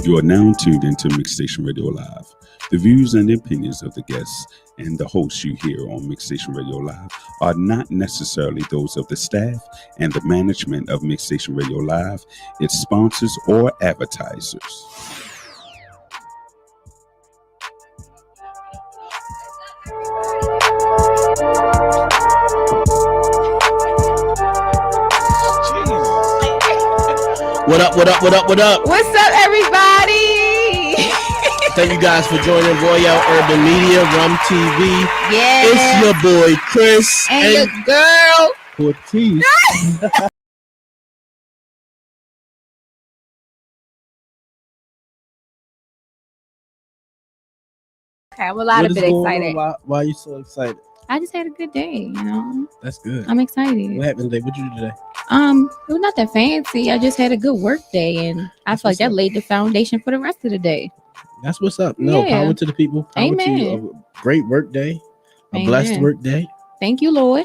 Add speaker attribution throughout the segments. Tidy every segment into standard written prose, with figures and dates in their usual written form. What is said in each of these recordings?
Speaker 1: You are now tuned into Mixstation Radio Live. The views and opinions of the guests and the hosts you hear on Mixstation Radio Live are not necessarily those of the staff and the management of Mixstation Radio Live, its sponsors, or advertisers.
Speaker 2: What up, what up, what up, what up?
Speaker 3: What's up, everybody?
Speaker 2: Thank you guys for joining Royale Urban Media, Rum TV.
Speaker 3: Yeah.
Speaker 2: It's your boy, Chris.
Speaker 3: And your girl,
Speaker 2: Ortiz.
Speaker 3: Okay, I'm a lot of bit excited.
Speaker 2: Why are you so excited?
Speaker 3: I just had a good day, you know.
Speaker 2: That's good.
Speaker 3: I'm excited.
Speaker 2: What happened today? What did you do today?
Speaker 3: It was not that fancy. I just had a good work day, and I feel like that laid the foundation for the rest of the day.
Speaker 2: That's what's up. No,
Speaker 3: Yeah.
Speaker 2: power to the people. Power
Speaker 3: Amen.
Speaker 2: to a great work day. A
Speaker 3: Amen.
Speaker 2: blessed work day.
Speaker 3: Thank you, Lord.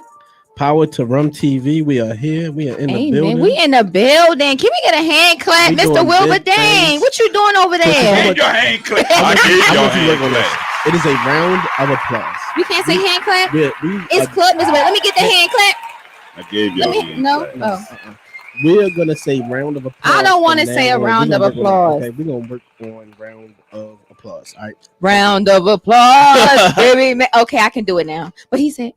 Speaker 2: Power to Rum TV. We are here. We are in the
Speaker 3: Amen.
Speaker 2: building.
Speaker 3: We in the building. Can we get a hand clap,
Speaker 2: We
Speaker 3: Mr.
Speaker 2: doing
Speaker 3: Wilbur
Speaker 2: big
Speaker 3: Dang?
Speaker 2: things.
Speaker 3: What you doing over there?
Speaker 1: Give your hand clap.
Speaker 2: How
Speaker 1: I
Speaker 2: much
Speaker 1: gave
Speaker 2: you
Speaker 1: your
Speaker 2: work
Speaker 1: hand
Speaker 2: on this?
Speaker 1: clap.
Speaker 2: It is a round of applause.
Speaker 3: We can't say hand clap. It's
Speaker 2: are-
Speaker 3: club, Mr. Wilbur. Let me get the hand clap.
Speaker 1: I gave your hand
Speaker 3: No.
Speaker 1: clap.
Speaker 3: Oh.
Speaker 2: We're gonna say round of applause.
Speaker 3: I don't wanna
Speaker 2: from
Speaker 3: say
Speaker 2: now
Speaker 3: a
Speaker 2: on.
Speaker 3: round
Speaker 2: We're
Speaker 3: of
Speaker 2: gonna work on-
Speaker 3: applause.
Speaker 2: Okay, we're gonna work on round of applause. All right.
Speaker 3: Round of applause, baby. Okay, I can do it now. But he said,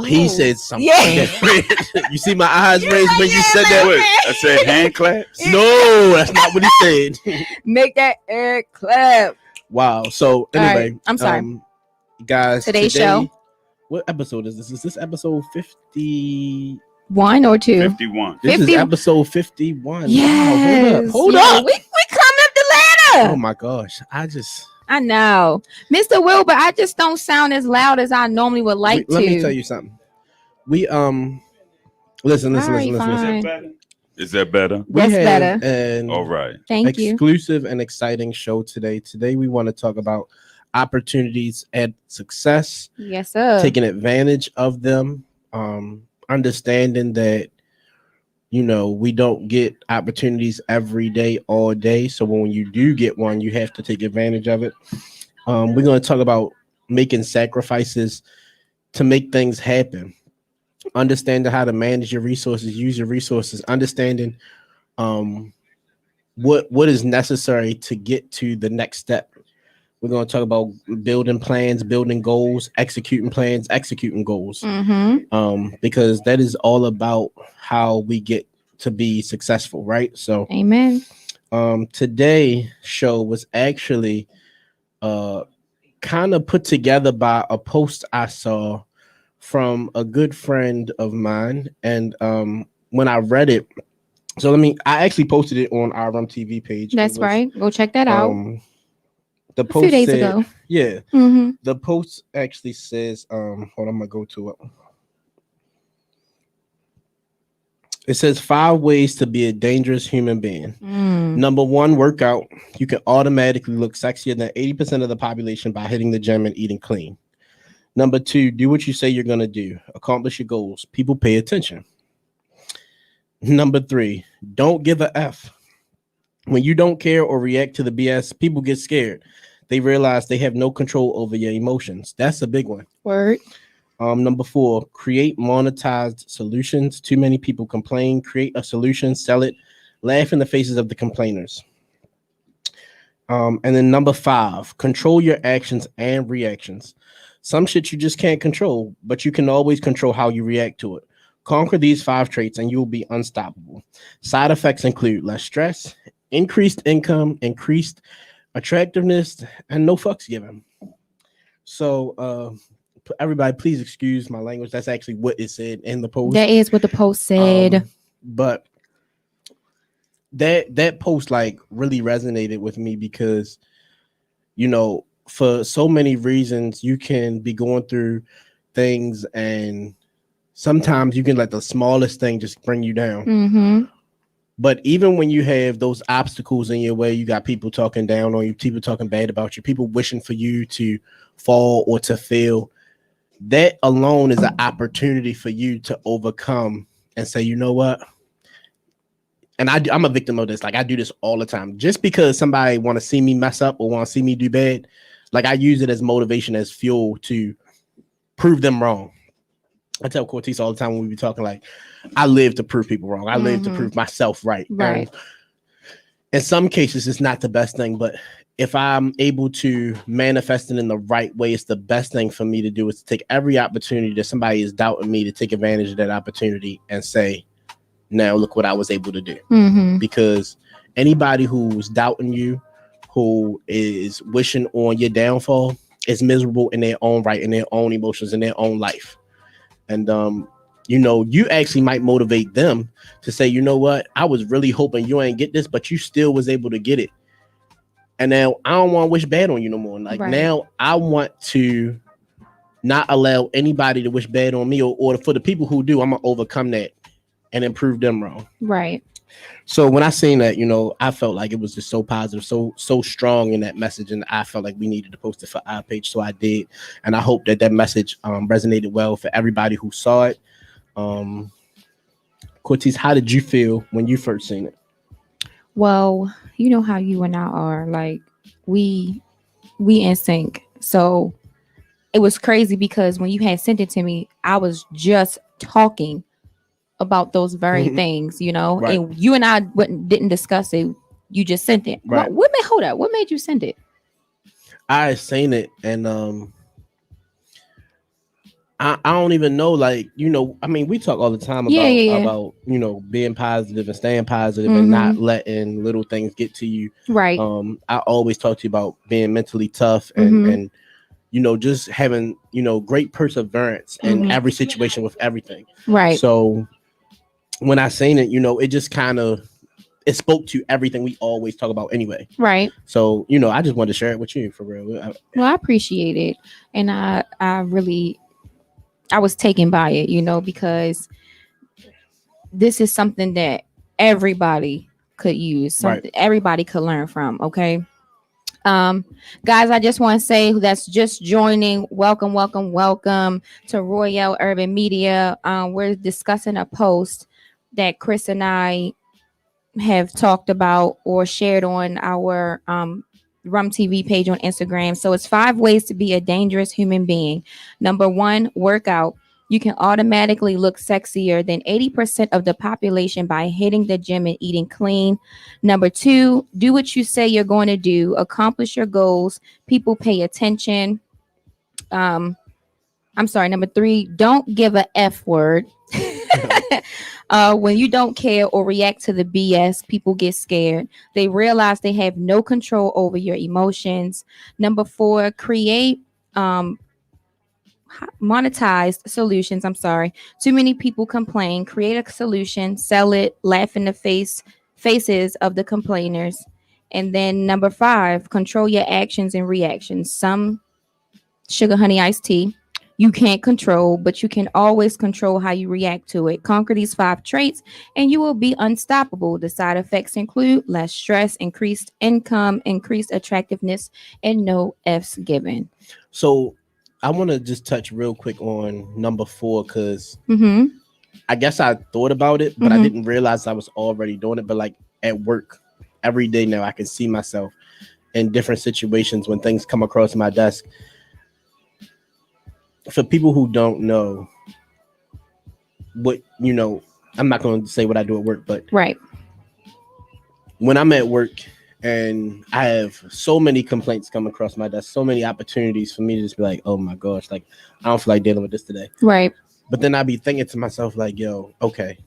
Speaker 2: He said something.
Speaker 3: Yeah.
Speaker 2: different. You see my eyes raised when you said that?
Speaker 1: Wait, I said hand claps.
Speaker 2: No, that's not what he said.
Speaker 3: Make that air clap.
Speaker 2: Wow. So anyway,
Speaker 3: right, I'm sorry.
Speaker 2: Guys.
Speaker 3: Today's show.
Speaker 2: What episode is this? Is this episode 50?
Speaker 3: 1 or 2?
Speaker 1: 51.
Speaker 2: This
Speaker 3: 50?
Speaker 2: is episode 51.
Speaker 3: Yes.
Speaker 2: Wow, hold
Speaker 3: Yeah,
Speaker 2: up.
Speaker 3: We climbed up the ladder.
Speaker 2: Oh my gosh.
Speaker 3: I know. Mr. Wilbur, I just don't sound as loud as I normally would like
Speaker 2: Let
Speaker 3: to.
Speaker 2: me tell you something. We listen.
Speaker 3: All right, fine.
Speaker 1: Is that better?
Speaker 2: We
Speaker 3: That's
Speaker 2: have
Speaker 3: better.
Speaker 2: an
Speaker 1: All right.
Speaker 3: Thank you.
Speaker 2: exclusive and exciting show today. Today we want to talk about opportunities at success,
Speaker 3: Yes, sir.
Speaker 2: taking advantage of them, understanding that we don't get opportunities every day, all day. So when you do get one, you have to take advantage of it. We're going to talk about making sacrifices to make things happen. Understanding how to manage your resources, use your resources, understanding what is necessary to get to the next step. We're going to talk about building plans, building goals, executing plans, executing goals. Because that is all about how we get to be successful, right? So
Speaker 3: Amen.
Speaker 2: today's show was actually kind of put together by a post I saw from a good friend of mine, and when I read it, I actually posted it on our Rum TV page.
Speaker 3: That's right. Go check that out.
Speaker 2: The
Speaker 3: A
Speaker 2: post
Speaker 3: few days
Speaker 2: said,
Speaker 3: ago.
Speaker 2: yeah,
Speaker 3: Mm-hmm.
Speaker 2: the post actually says, hold on, I'm gonna go to it. It says 5 ways to be a dangerous human being. Number 1, workout. You can automatically look sexier than 80% of the population by hitting the gym and eating clean. Number 2, do what you say you're going to do. Accomplish your goals. People pay attention. Number 3, don't give a F. When you don't care or react to the BS, people get scared. They realize they have no control over your emotions. That's a big one.
Speaker 3: Word.
Speaker 2: Number 4, create monetized solutions. Too many people complain. Create a solution, sell it, laugh in the faces of the complainers. And then number 5, control your actions and reactions. Some shit you just can't control, but you can always control how you react to it. Conquer these 5 traits and you'll be unstoppable. Side effects include less stress, increased income, increased attractiveness, and no fucks given. So, everybody, please excuse my language. That's actually what it said in the post.
Speaker 3: That is what the post said.
Speaker 2: But that post really resonated with me because, for so many reasons, you can be going through things and sometimes you can let the smallest thing just bring you down. But even when you have those obstacles in your way, you got people talking down on you, people talking bad about you, people wishing for you to fall or to fail. That alone is an opportunity for you to overcome and say, you know what? And I'm a victim of this. Like I do this all the time. Just because somebody want to see me mess up or want to see me do bad, like I use it as motivation, as fuel to prove them wrong. I tell Cortez all the time when we be talking, like, I live to prove people wrong. I live to prove myself right.
Speaker 3: Right.
Speaker 2: And in some cases, it's not the best thing, but if I'm able to manifest it in the right way, it's the best thing for me to do is to take every opportunity that somebody is doubting me to take advantage of that opportunity and say, now look what I was able to do. Because anybody who's doubting you, who is wishing on your downfall, is miserable in their own right, in their own emotions, in their own life. And you know, you actually might motivate them to say, you know what, I was really hoping you ain't get this, but you still was able to get it. And now I don't want to wish bad on you no more. Like now I want to not allow anybody to wish bad on me, or for the people who do, I'm gonna overcome that and improve them wrong.
Speaker 3: Right.
Speaker 2: So when I seen that, you know, I felt like it was just so positive, so strong in that message, and I felt like we needed to post it for our page, so I did, and I hope that message resonated well for everybody who saw it. Cortez, how did you feel when you first seen it?
Speaker 3: Well, you know how you and I are, like we in sync. So it was crazy because when you had sent it to me, I was just talking about those very things, you know, and you and I didn't discuss it. You just sent it. What made you send it?
Speaker 2: I seen it, and I don't even know, like, you know, I mean, we talk all the time about, you know, being positive and staying positive and not letting little things get to you.
Speaker 3: Right.
Speaker 2: I always talk to you about being mentally tough and you know, just having, you know, great perseverance in every situation with everything.
Speaker 3: Right.
Speaker 2: So when I seen it, you know, it just kind of, it spoke to everything we always talk about anyway. Right. So, you know, I just wanted to share it with you for real.
Speaker 3: Well, I appreciate it. And I was taken by it, you know, because this is something that everybody could use, something everybody could learn from. Okay. Guys, I just want to say that's just joining. Welcome to Royale Urban Media. We're discussing a post that Chris and I have talked about or shared on our Rum TV page on Instagram. So it's 5 ways to be a dangerous human being. Number 1, workout. You can automatically look sexier than 80% of the population by hitting the gym and eating clean. Number 2, do what you say you're going to do. Accomplish your goals. People pay attention. I'm sorry. Number 3, don't give a F word. When you don't care or react to the BS, people get scared. They realize they have no control over your emotions. Number 4, create monetized solutions. I'm sorry. Too many people complain. Create a solution, sell it, laugh in the faces of the complainers. And then number 5, control your actions and reactions. Some sugar honey iced tea you can't control, but you can always control how you react to it. Conquer these 5 traits and you will be unstoppable. The side effects include less stress, increased income, increased attractiveness, and no F's given.
Speaker 2: So I want to just touch real quick on number 4 because I guess I thought about it, but I didn't realize I was already doing it. But like at work, every day now I can see myself in different situations when things come across my desk. For people who don't know what, you know, I'm not going to say what I do at work, but when I'm at work and I have so many complaints come across my desk, so many opportunities for me to just be like, oh my gosh, like I don't feel like dealing with this today. Right. But then I'd be thinking to myself like, yo, okay,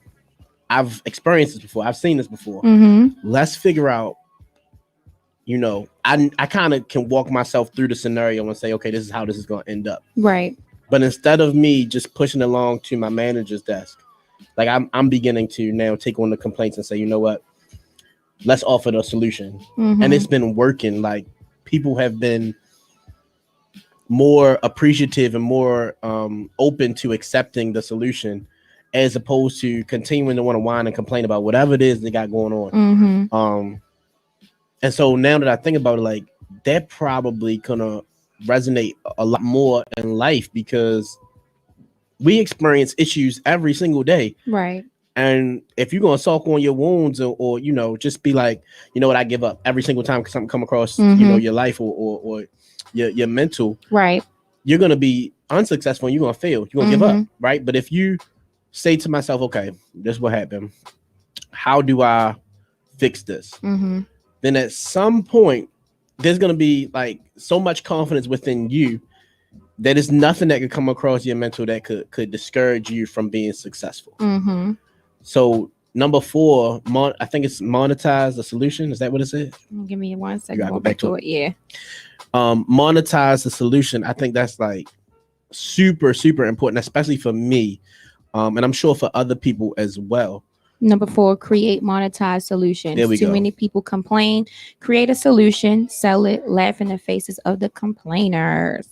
Speaker 2: I've experienced this before. I've seen this before. Let's figure out, you know, I kind of can walk myself through the scenario and say, okay, this is how this is going to end up. Right. But instead of me just pushing along to my manager's desk, like I'm beginning to now take on the complaints and say, you know what, let's offer the solution. And it's been working. Like people have been more appreciative and more open to accepting the solution. as opposed to continuing to want to whine and complain about whatever it is they got going on.
Speaker 3: Mm-hmm.
Speaker 2: And so now that I think about it, like that probably gonna resonate a lot more in life because we experience issues every single day.
Speaker 3: Right.
Speaker 2: And if you're gonna sulk on your wounds or you know, just be like, you know what, I give up every single time something come across, you know, your life or your mental,
Speaker 3: right,
Speaker 2: you're gonna be unsuccessful and you're gonna fail. You're gonna give up, right? But if you say to myself, okay, this is what happened. How do I fix this? Then at some point, there's gonna be like so much confidence within you that it's nothing that could come across your mental that could discourage you from being successful. So number 4, I think it's monetize the solution. Is that what it said?
Speaker 3: Give me 1 second.
Speaker 2: Go back to it.
Speaker 3: Yeah.
Speaker 2: Monetize the solution. I think that's like super, super important, especially for me. And I'm sure for other people as well.
Speaker 3: Number 4, create monetize solutions.
Speaker 2: There we
Speaker 3: Too
Speaker 2: go.
Speaker 3: many people complain. Create a solution, sell it, laugh in the faces of the complainers.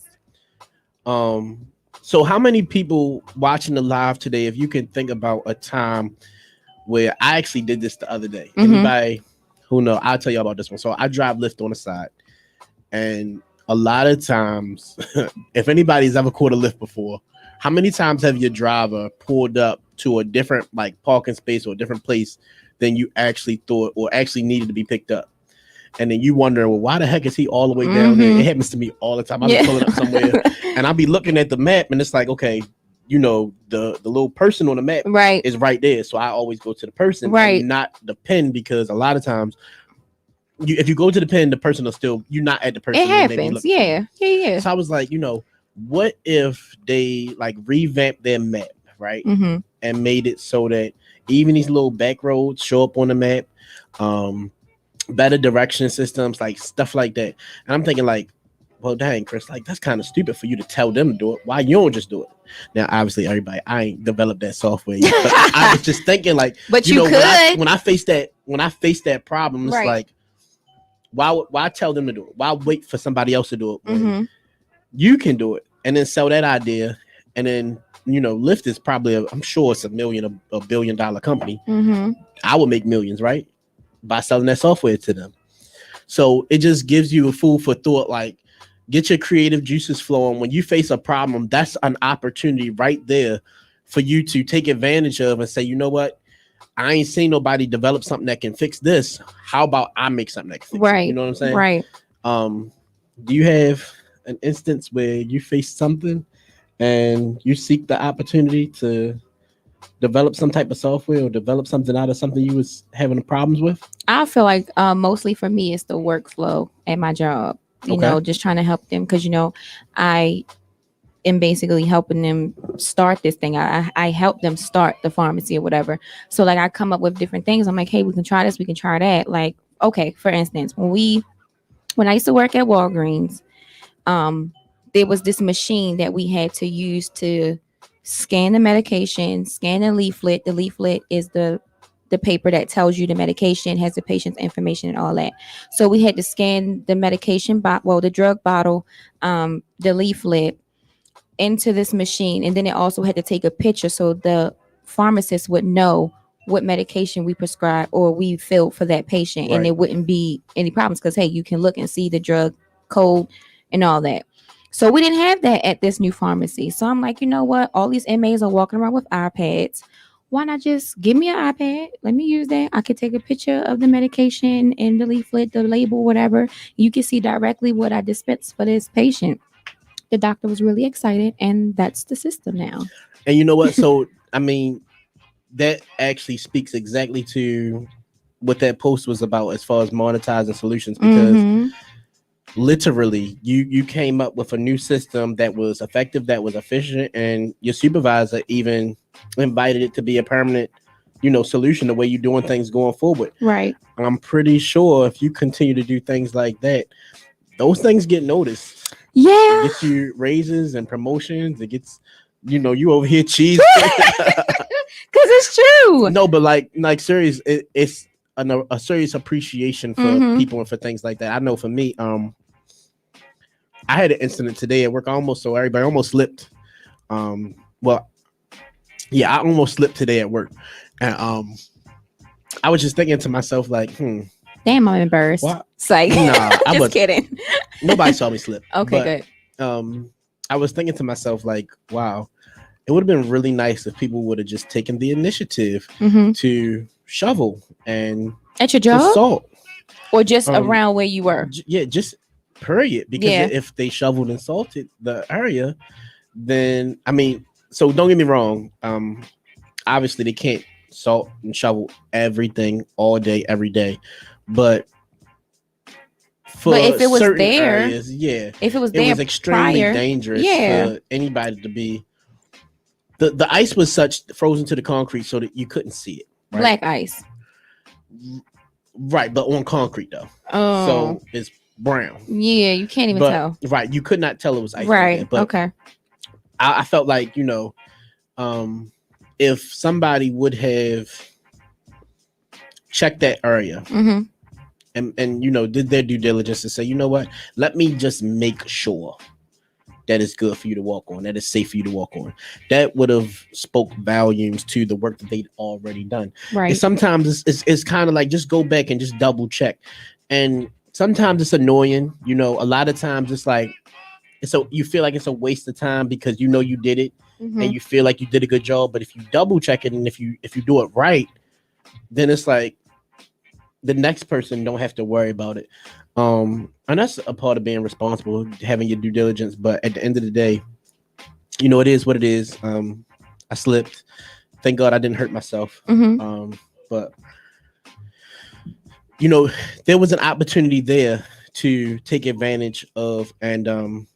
Speaker 2: So how many people watching the live today, if you can think about a time where I actually did this the other day? Anybody who know, I'll tell you about this one. So I drive Lyft on the side, and a lot of times, if anybody's ever caught a Lyft before, how many times have your driver pulled up to a different like parking space or a different place than you actually thought or actually needed to be picked up? And then you wonder, well, why the heck is he all the way down there? It happens to me all the time. I'll be pulling up somewhere and I'll be looking at the map and it's like, okay, you know, the little person on the map is right there. So I always go to the person and not the pin, because a lot of times if you go to the pin, the person will still, you're not at the person.
Speaker 3: It happens. Yeah.
Speaker 2: So I was like, you know, what if they like revamped their map, right? And made it so that even these little back roads show up on the map, better direction systems, like stuff like that. And I'm thinking like, well, dang, Chris, like that's kind of stupid for you to tell them to do it. Why you don't just do it? Now, obviously, everybody, I ain't developed that software yet, but I was just thinking like,
Speaker 3: but you know,
Speaker 2: could. When I face that problem, it's like, why tell them to do it? Why wait for somebody else to do it when you can do it? And then sell that idea, and then you know, Lyft is probably I'm sure it's a $1 billion company. I would make millions, right, by selling that software to them. So it just gives you a food for thought. Like, get your creative juices flowing. When you face a problem, that's an opportunity right there for you to take advantage of and say, you know what? I ain't seen nobody develop something that can fix this. How about I make something that can fix it? You know what I'm saying?
Speaker 3: Right.
Speaker 2: Do you have an instance where you face something and you seek the opportunity to develop some type of software or develop something out of something you was having problems with?
Speaker 3: I feel like mostly for me, it's the workflow at my job. You know, just trying to help them because, you know, I am basically helping them start this thing. I help them start the pharmacy or whatever. So like I come up with different things. I'm like, hey, we can try this. We can try that. Like, okay, for instance, when I used to work at Walgreens, there was this machine that we had to use to scan the medication, scan the leaflet. The leaflet is the paper that tells you the medication, has the patient's information and all that. So we had to scan the medication the drug bottle, the leaflet into this machine. And then it also had to take a picture so the pharmacist would know what medication we prescribe or we filled for that patient. And there wouldn't be any problems because, hey, you can look and see the drug code and all that. So we didn't have that at this new pharmacy. So I'm like, you know what? All these MAs are walking around with iPads. Why not just give me an iPad? Let me use that. I could take a picture of the medication and the leaflet, the label, whatever. You can see directly what I dispense for this patient. The doctor was really excited, and that's the system now.
Speaker 2: And you know what? So, I mean, that actually speaks exactly to what that post was about as far as monetizing solutions, because literally you came up with a new system that was effective, that was efficient, and your supervisor even invited it to be a permanent, you know, solution the way you're doing things going forward.
Speaker 3: Right.
Speaker 2: I'm pretty sure if you continue to do things like that, those things get noticed.
Speaker 3: Yeah.
Speaker 2: It gets you raises and promotions. It gets, you know, you over here cheese.
Speaker 3: Because it's true.
Speaker 2: No, but like serious, it's a serious appreciation for people and for things like that. I know for me, I had an incident today at work. Everybody almost slipped. Well, Yeah, I almost slipped today at work, and I was just thinking to myself like,
Speaker 3: Damn, I'm embarrassed.
Speaker 2: what?
Speaker 3: It's like,
Speaker 2: Nah, I
Speaker 3: just
Speaker 2: was
Speaker 3: kidding.
Speaker 2: nobody saw me slip.
Speaker 3: Okay,
Speaker 2: but, I was thinking to myself like, wow, it would have been really nice if people would have just taken the initiative
Speaker 3: good.
Speaker 2: to shovel and
Speaker 3: At your
Speaker 2: to
Speaker 3: job
Speaker 2: salt.
Speaker 3: or just
Speaker 2: Um,
Speaker 3: around where you were?
Speaker 2: Yeah, just period. Because
Speaker 3: Yeah.
Speaker 2: if they shoveled and salted the area, then I mean, so don't get me wrong. Obviously they can't salt and shovel everything all day, every day, but for
Speaker 3: But if it was
Speaker 2: certain
Speaker 3: there,
Speaker 2: areas, yeah,
Speaker 3: if it was
Speaker 2: it
Speaker 3: there
Speaker 2: was extremely
Speaker 3: prior,
Speaker 2: dangerous
Speaker 3: yeah.
Speaker 2: for anybody to be. The ice was such frozen to the concrete so that you couldn't see it. Right?
Speaker 3: Black ice.
Speaker 2: Right, but on concrete though.
Speaker 3: Oh,
Speaker 2: So it's brown.
Speaker 3: yeah, you can't even
Speaker 2: But
Speaker 3: tell.
Speaker 2: right, you could not tell it was ice.
Speaker 3: Right.
Speaker 2: There, but
Speaker 3: Okay.
Speaker 2: I felt like, if somebody would have checked that area
Speaker 3: Mm-hmm.
Speaker 2: and did their due diligence to say, you know what, let me just make sure that it's good for you to walk on, that it's safe for you to walk on. That would have spoke volumes to the work that they'd already done.
Speaker 3: Right.
Speaker 2: And sometimes it's kind of like just go back and just double check. And sometimes it's annoying, a lot of times it's like, so you feel like it's a waste of time because you did it
Speaker 3: Mm-hmm.
Speaker 2: and you feel like you did a good job. But if you double check it and if you do it right, then it's like the next person don't have to worry about it. And that's a part of being responsible, having your due diligence. But at the end of the day, it is what it is. I slipped. Thank God I didn't hurt myself.
Speaker 3: Mm-hmm.
Speaker 2: But there was an opportunity there to take advantage of, and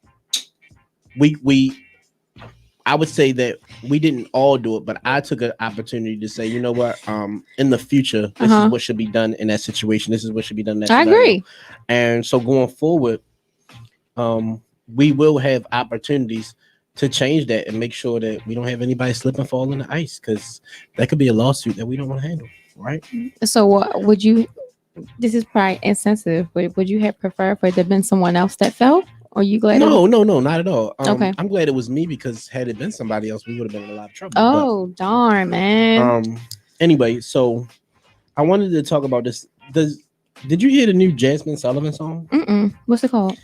Speaker 2: I would say that we didn't all do it, but I took an opportunity to say, you know what, in the future, this is what should be done in that situation. This is what should be done in that
Speaker 3: I
Speaker 2: scenario.
Speaker 3: agree.
Speaker 2: And so going forward, we will have opportunities to change that and make sure that we don't have anybody slip and fall in the ice, because that could be a lawsuit that we don't want to handle, right?
Speaker 3: So what would you, this is probably insensitive, but would you have preferred for it to have been someone else that fell? Or you glad?
Speaker 2: No, not at all.
Speaker 3: Okay.
Speaker 2: I'm glad it was me, because had it been somebody else, we would have been in a lot of trouble.
Speaker 3: Oh, darn, man.
Speaker 2: Anyway, so I wanted to talk about this. Did you hear the new Jasmine Sullivan song?
Speaker 3: Mm-mm. What's it called?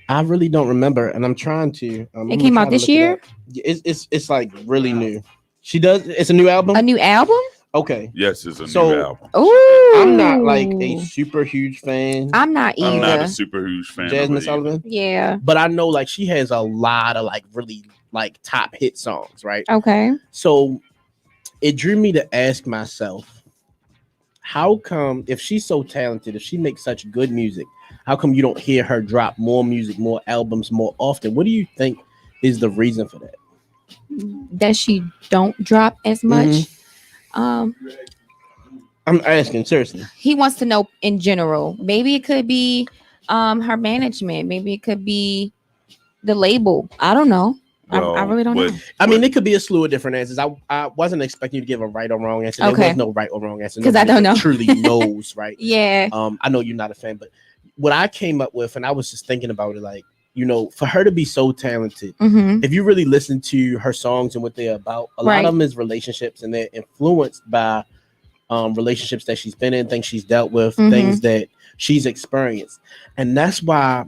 Speaker 2: I really don't remember, and I'm trying to.
Speaker 3: It came out this year?
Speaker 2: It's like really new. It's a new album?
Speaker 3: A new album?
Speaker 2: Okay.
Speaker 1: Yes, it's a new album.
Speaker 3: Oh,
Speaker 2: I'm not like a super huge fan.
Speaker 3: I'm not either.
Speaker 1: I'm not a super huge fan
Speaker 2: Jasmine
Speaker 1: of it
Speaker 2: Sullivan.
Speaker 3: Yeah.
Speaker 2: But I know like she has a lot of like really like top hit songs, right?
Speaker 3: Okay.
Speaker 2: So it drew me to ask myself, how come, if she's so talented, if she makes such good music, how come you don't hear her drop more music, more albums more often? What do you think is the reason for that?
Speaker 3: That she don't drop as much.
Speaker 2: I'm asking seriously.
Speaker 3: He wants to know in general. Maybe it could be her management. Maybe it could be the label. I don't know.
Speaker 1: Well,
Speaker 3: I really don't know.
Speaker 2: I mean, it could be a slew of different answers. I wasn't expecting you to give a right or wrong answer. There was no right or wrong answer,
Speaker 3: because I don't know.
Speaker 2: Truly knows, right?
Speaker 3: Yeah.
Speaker 2: I know you're not a fan, but what I came up with, and I was just thinking about it, like, for her to be so talented, if you really listen to her songs and what they're about, a lot of them is relationships, and they're influenced by relationships that she's been in, things she's dealt with, things that she's experienced, and that's why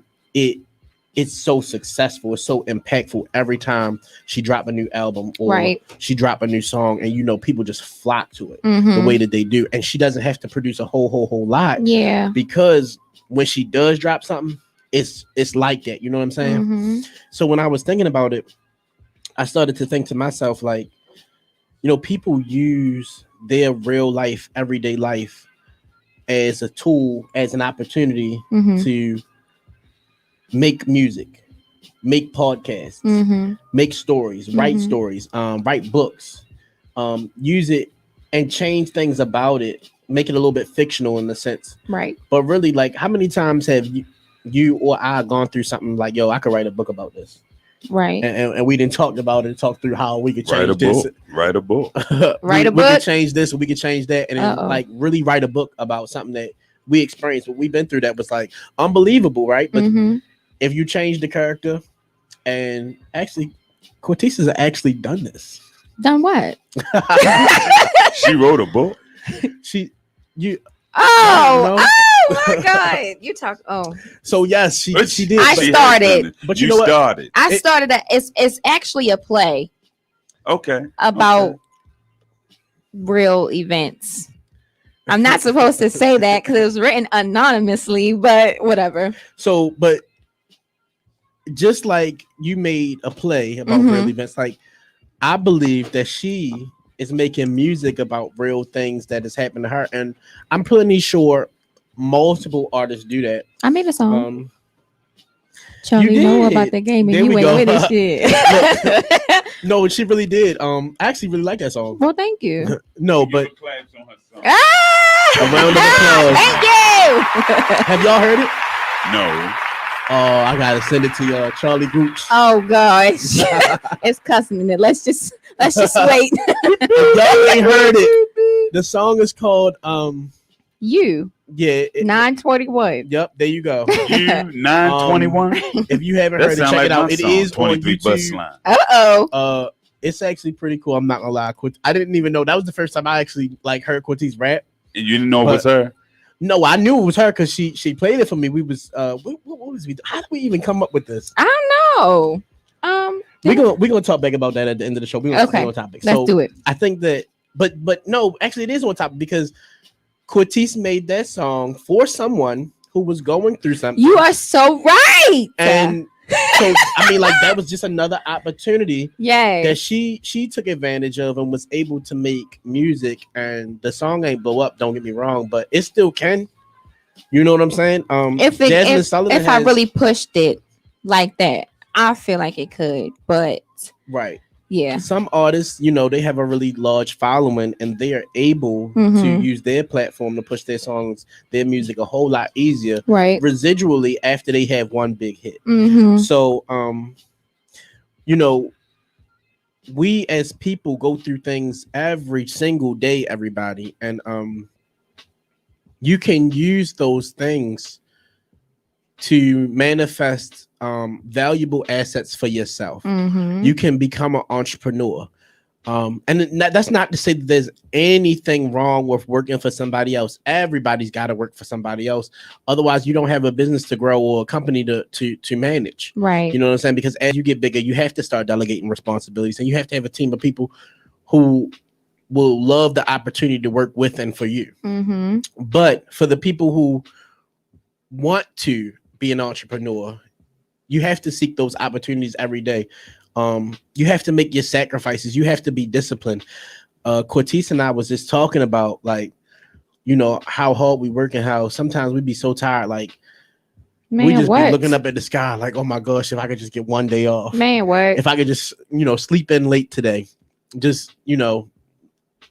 Speaker 2: it's so successful. It's so impactful every time she drop a new album or she drop a new song, and people just flock to it the way that they do, and she doesn't have to produce a whole lot. Yeah, because when she does drop something, it's like that. You know what I'm saying? So when I was thinking about it, I started to think to myself, like, people use their real life, everyday life as a tool, as an opportunity to make music, make podcasts, make stories, write stories, write books, use it and change things about it, make it a little bit fictional in the sense. Right. But really, like, how many times have you or I gone through something like, yo, I could write a book about this? Right. And we didn't talk about it, talk through how we could change this.
Speaker 1: Write a book.
Speaker 2: We could change this, or we could change that, and then like really write a book about something that we experienced, what we've been through, that was like unbelievable, right? But if you change the character, and actually Cortez has actually done this.
Speaker 3: Done what?
Speaker 1: She wrote a book.
Speaker 3: Oh my God! You talk. Oh,
Speaker 2: so yes, she did.
Speaker 3: I started,
Speaker 2: but you know what?
Speaker 1: Started.
Speaker 3: I started. It's actually a play.
Speaker 1: Okay.
Speaker 3: About real events. I'm not supposed to say that because it was written anonymously, but whatever.
Speaker 2: So, but just like you made a play about real events, like I believe that she is making music about real things that has happened to her, and I'm pretty sure multiple artists do that.
Speaker 3: I made a song. Charlie, you know about the game, and you ain't with it shit.
Speaker 2: No, she really did. I actually really like that song.
Speaker 3: Well, thank you.
Speaker 2: No, but
Speaker 3: a round of applause. Thank you.
Speaker 2: Have y'all heard it?
Speaker 1: No.
Speaker 2: Oh, I gotta send it to Charlie Gooch.
Speaker 3: Oh gosh, it's cussing in it. Let's just wait.
Speaker 2: Y'all ain't heard it. The song is called
Speaker 3: You.
Speaker 2: Yeah,
Speaker 3: 921.
Speaker 2: Yep, there you go.
Speaker 1: You 921.
Speaker 2: If you haven't heard it, check it out. It is on YouTube. It's actually pretty cool. I'm not gonna lie. I didn't even know that was the first time I actually heard Cortez rap.
Speaker 1: And you didn't know it was her?
Speaker 2: No, I knew it was her because she played it for me. We was what was we? How did we even come up with this?
Speaker 3: I don't know.
Speaker 2: We're gonna talk back about that at the end of the show. We're gonna stay on topic.
Speaker 3: Let's do it.
Speaker 2: I think that, but no, actually, it is on topic because Cortez made that song for someone who was going through something.
Speaker 3: You are so right.
Speaker 2: And so I mean, that was just another opportunity that she took advantage of and was able to make music. And the song ain't blow up, don't get me wrong, but it still can. You know what I'm saying?
Speaker 3: If I really pushed it like that, I feel like it could. But
Speaker 2: right.
Speaker 3: Yeah.
Speaker 2: Some artists, they have a really large following and they are able to use their platform to push their songs, their music a whole lot easier.
Speaker 3: Right.
Speaker 2: Residually after they have one big hit. So, we as people go through things every single day, everybody. And you can use those things to manifest valuable assets for yourself. You can become an entrepreneur. And that's not to say that there's anything wrong with working for somebody else. Everybody's got to work for somebody else. Otherwise, you don't have a business to grow or a company to manage.
Speaker 3: Right.
Speaker 2: You know what I'm saying? Because as you get bigger, you have to start delegating responsibilities and you have to have a team of people who will love the opportunity to work with and for you. But for the people who want to be an entrepreneur, you have to seek those opportunities every day. You have to make your sacrifices. You have to be disciplined. Cortez and I was just talking about how hard we work and how sometimes we be so tired. We just be looking up at the sky like, oh my gosh, if I could just get one day off.
Speaker 3: Man, what?
Speaker 2: If I could just, sleep in late today. Just,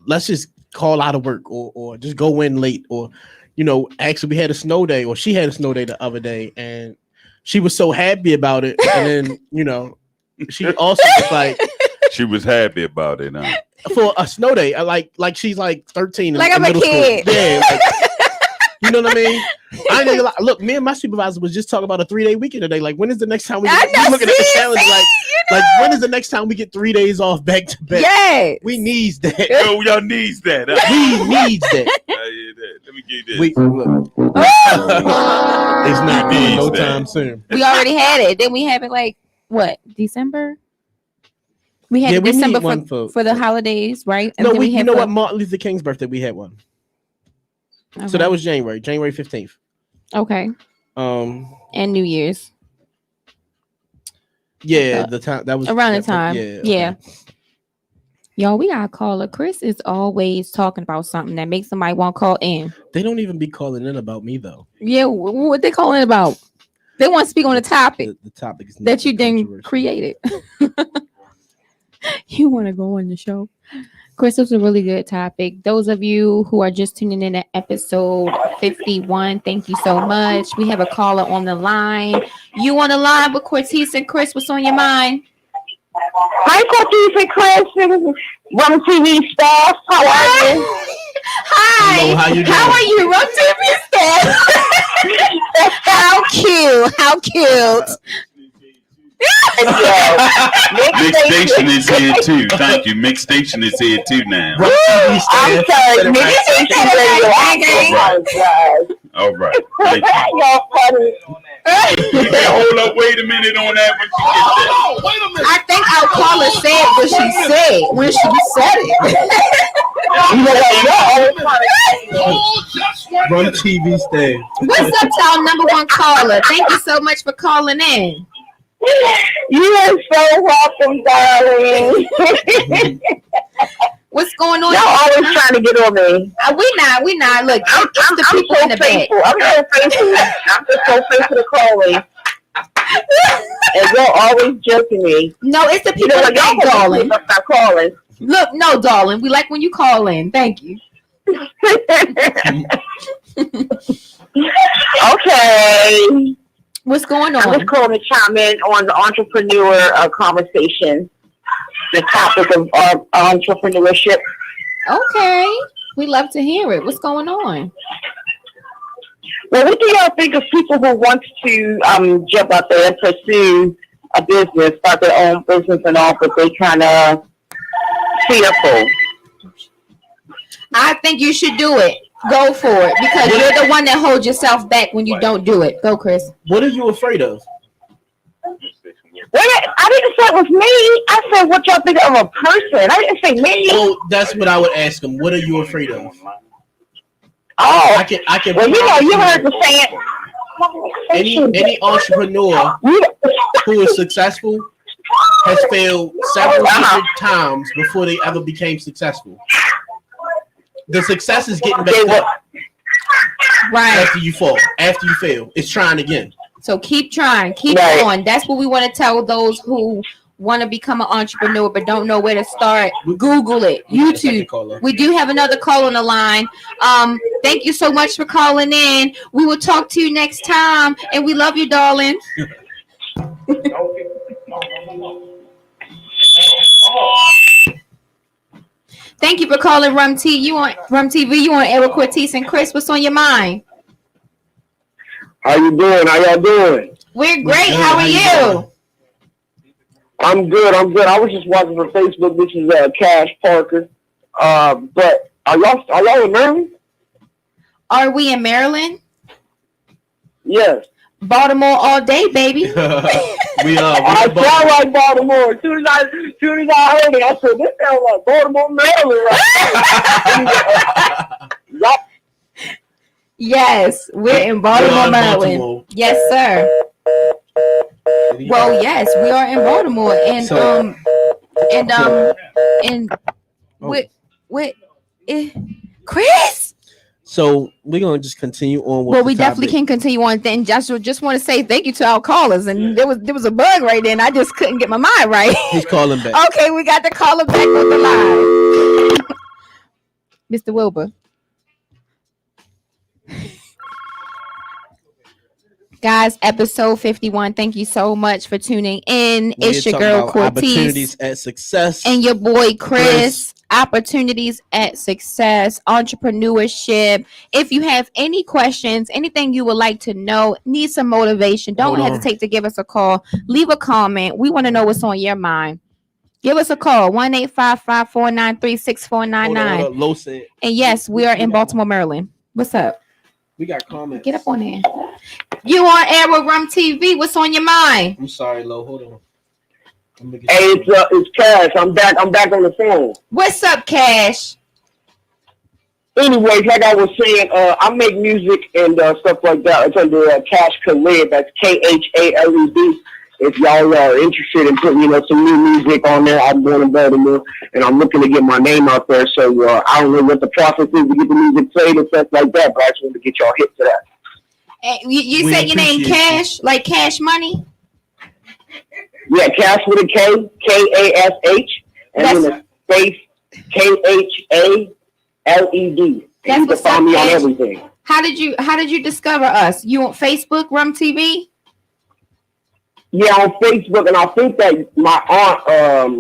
Speaker 2: let's just call out of work or just go in late or, actually we had a snow day or she had a snow day the other day and she was so happy about it. And then, she also was
Speaker 1: she was happy about it
Speaker 2: for a snow day. Like she's 13.
Speaker 3: Like I'm a kid.
Speaker 2: School. Yeah. You know what I mean? I ain't gonna look, me and my supervisor was just talking about a 3-day weekend today. Like, when is the next time we looking at the calendar? Like, when is the next time we get 3 days off back to back?
Speaker 3: Yeah.
Speaker 2: We needs that.
Speaker 1: Yo, y'all needs that.
Speaker 2: We needs that.
Speaker 1: Let me give you this.
Speaker 2: It's not going no time soon.
Speaker 3: We already had it. Then we have it December? We had December for the holidays, right? And
Speaker 2: no, you know what? Martin Luther King's birthday, we had one. Okay. So that was January 15th.
Speaker 3: Okay. And New Year's.
Speaker 2: Yeah, the time that was
Speaker 3: around the time. Yeah.
Speaker 2: Okay.
Speaker 3: Y'all, we got a caller. Chris is always talking about something that makes somebody want to call in.
Speaker 2: They don't even be calling in about me though.
Speaker 3: Yeah, what they calling about? They want to speak on the topic.
Speaker 2: The topic is
Speaker 3: that you didn't create it. You want to go on the show? Chris, this was a really good topic. Those of you who are just tuning in to episode 51, thank you so much. We have a caller on the line. You on the line with Cortez and Chris. What's on your mind?
Speaker 4: Hi, Cortez and Chris. Rum Tv staff. How are you?
Speaker 3: Hi.
Speaker 2: Hello, how
Speaker 3: are you, Rum TV staff? How cute.
Speaker 1: Mixstation is here too. Thank you. Mixstation is here too now.
Speaker 4: I'm sorry. Mixstation Radio.
Speaker 1: All right. Thank you.
Speaker 4: Y'all funny.
Speaker 1: Hold up. Wait a minute on that. Wait a minute.
Speaker 3: I think our caller said what she said when she said it.
Speaker 2: Rum TV stand.
Speaker 3: What's up to our number one caller? Thank you so much for calling in.
Speaker 4: You are so welcome, darling.
Speaker 3: What's going on?
Speaker 4: Y'all always trying to get on me.
Speaker 3: We not. Look, it's the people
Speaker 4: so
Speaker 3: in the back.
Speaker 4: I'm so faithful. I'm just so faithful to calling. And you're always joking me.
Speaker 3: No, it's the people in the back, darling.
Speaker 4: Stop calling.
Speaker 3: Look, no, darling. We like when you call in. Thank you.
Speaker 4: Okay.
Speaker 3: What's going on?
Speaker 4: I'm just calling to chime in on the entrepreneur conversation. The topic of entrepreneurship.
Speaker 3: Okay. We love to hear it. What's going on?
Speaker 4: Well, what do y'all think of people who want to jump out there and pursue a business, start their own business and all, but they kind of fearful?
Speaker 3: I think you should do it. Go for it because you're the one that holds yourself back when you don't do it. Go, Chris.
Speaker 2: What are you afraid of?
Speaker 4: Wait, I didn't say it was me. I said what y'all think of a person. I didn't say me.
Speaker 2: Well, that's what I would ask them. What are you afraid of?
Speaker 4: Oh,
Speaker 2: I can.
Speaker 4: Well, you heard the saying.
Speaker 2: Any entrepreneur who is successful has failed several hundred times before they ever became successful. The success is getting back up
Speaker 3: right
Speaker 2: after you fall, after you fail. It's trying again.
Speaker 3: So keep trying, keep going. That's what we want to tell those who want to become an entrepreneur but don't know where to start. Google it, YouTube. We do have another call on the line. Thank you so much for calling in. We will talk to you next time, and we love you, darling. Thank you for calling Rum TV. You on Rum TV? You on Eric Cortez and Chris? What's on your mind?
Speaker 5: How you doing? How y'all doing?
Speaker 3: We're great. How are you?
Speaker 5: I'm good. I was just watching on Facebook. This is Cash Parker. But are y'all in Maryland?
Speaker 3: Are we in Maryland?
Speaker 5: Yes.
Speaker 3: Baltimore all day, baby.
Speaker 2: We are.
Speaker 5: I sound like Baltimore. As soon as I heard it, I said, this sounds like Baltimore, Maryland, right? Yep.
Speaker 3: Yes, we're in Baltimore, Maryland.
Speaker 2: Baltimore.
Speaker 3: Yes, sir. Well, yes, we are in Baltimore, and Chris.
Speaker 2: So we're gonna just continue on. With
Speaker 3: Well, we definitely can continue on. Then Joshua, just want to say thank you to our callers, and there was a bug right there, and I just couldn't get my mind right.
Speaker 2: He's calling back.
Speaker 3: Okay, we got the caller back on the line, Mr. Wilbur. Guys, episode 51. Thank you so much for tuning in. It's your girl Cortez.
Speaker 2: Opportunities at success.
Speaker 3: And your boy Chris. Opportunities at success, entrepreneurship. If you have any questions, anything you would like to know, need some motivation, don't hesitate to give us a call. Leave a comment. We want to know what's on your mind. Give us a call, 1-855-493-6499.
Speaker 2: Low said.
Speaker 3: And yes, we are in Baltimore, Maryland. What's up?
Speaker 2: We got comments.
Speaker 3: Get up on there. You on air with Rum TV. What's on your mind?
Speaker 2: I'm sorry, Lo. Hold on.
Speaker 5: Hey, it's Cash. I'm back on the phone.
Speaker 3: What's up, Cash?
Speaker 5: Anyways, like I was saying, I make music and stuff like that. It's under Cash Khaled. That's Khaled. If y'all are interested in putting, some new music on there, I'm born in Baltimore, and I'm looking to get my name out there. So I don't know what the process is to get the music played and stuff like that, but I just want to get y'all hit to that.
Speaker 3: You said your name Cash, like Cash Money?
Speaker 5: Yeah, Cash with a K, K-A-S-H, and then a space, K-H-A-L-E-D.
Speaker 3: That's
Speaker 5: you can find me on everything.
Speaker 3: How did you discover us? You on Facebook, Rum TV?
Speaker 5: Yeah, on Facebook, and I think that my aunt,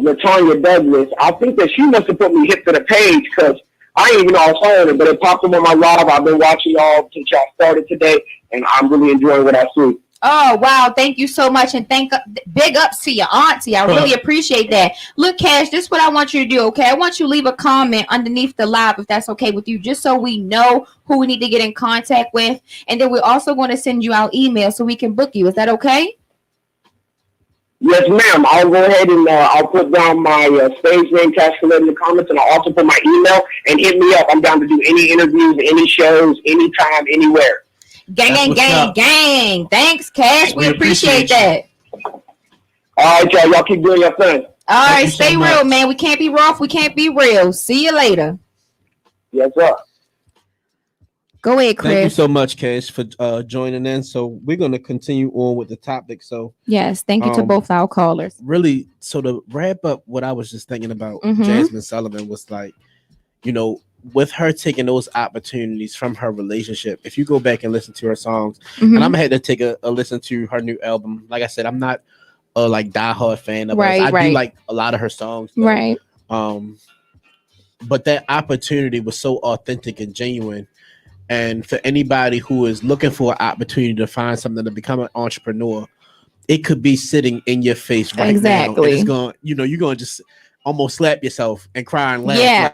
Speaker 5: Latonya Douglas, I think that she must have put me hit to the page because I didn't even know I was on it, but it popped up on my live. I've been watching y'all since y'all started today, and I'm really enjoying what I see.
Speaker 3: Oh wow, thank you so much, and big ups to your auntie. I really appreciate that. Look, Cash, this is what I want you to do, okay? I want you to leave a comment underneath the live if that's okay with you, just so we know who we need to get in contact with, and then we're also going to send you out email so we can book you. Is that okay?
Speaker 5: Yes, ma'am. I'll go ahead and I'll put down my stage name, Cash Colette, in the comments, and I'll also put my email, and hit me up. I'm down to do any interviews, any shows, anytime, anywhere.
Speaker 3: Gang. Thanks, Cash. We appreciate that.
Speaker 5: All right, y'all. Y'all keep doing your thing.
Speaker 3: All right, stay real, man. We can't be rough. We can't be real. See you later.
Speaker 5: Yes, sir.
Speaker 2: Go ahead, Chris. Thank you so much, Cash, for joining in. So we're going to continue on with the topic. So
Speaker 3: yes, thank you to both our callers.
Speaker 2: Really, so to wrap up what I was just thinking about, Jasmine Sullivan was like, with her taking those opportunities from her relationship, if you go back and listen to her songs, and I'm gonna have to take a listen to her new album. Like I said, I'm not a diehard fan of hers. I do like a lot of her songs, though.
Speaker 3: Right?
Speaker 2: But that opportunity was so authentic and genuine. And for anybody who is looking for an opportunity to find something to become an entrepreneur, it could be sitting in your face right now. And it's going, you're going to just almost slap yourself and cry and laugh.
Speaker 3: Yeah.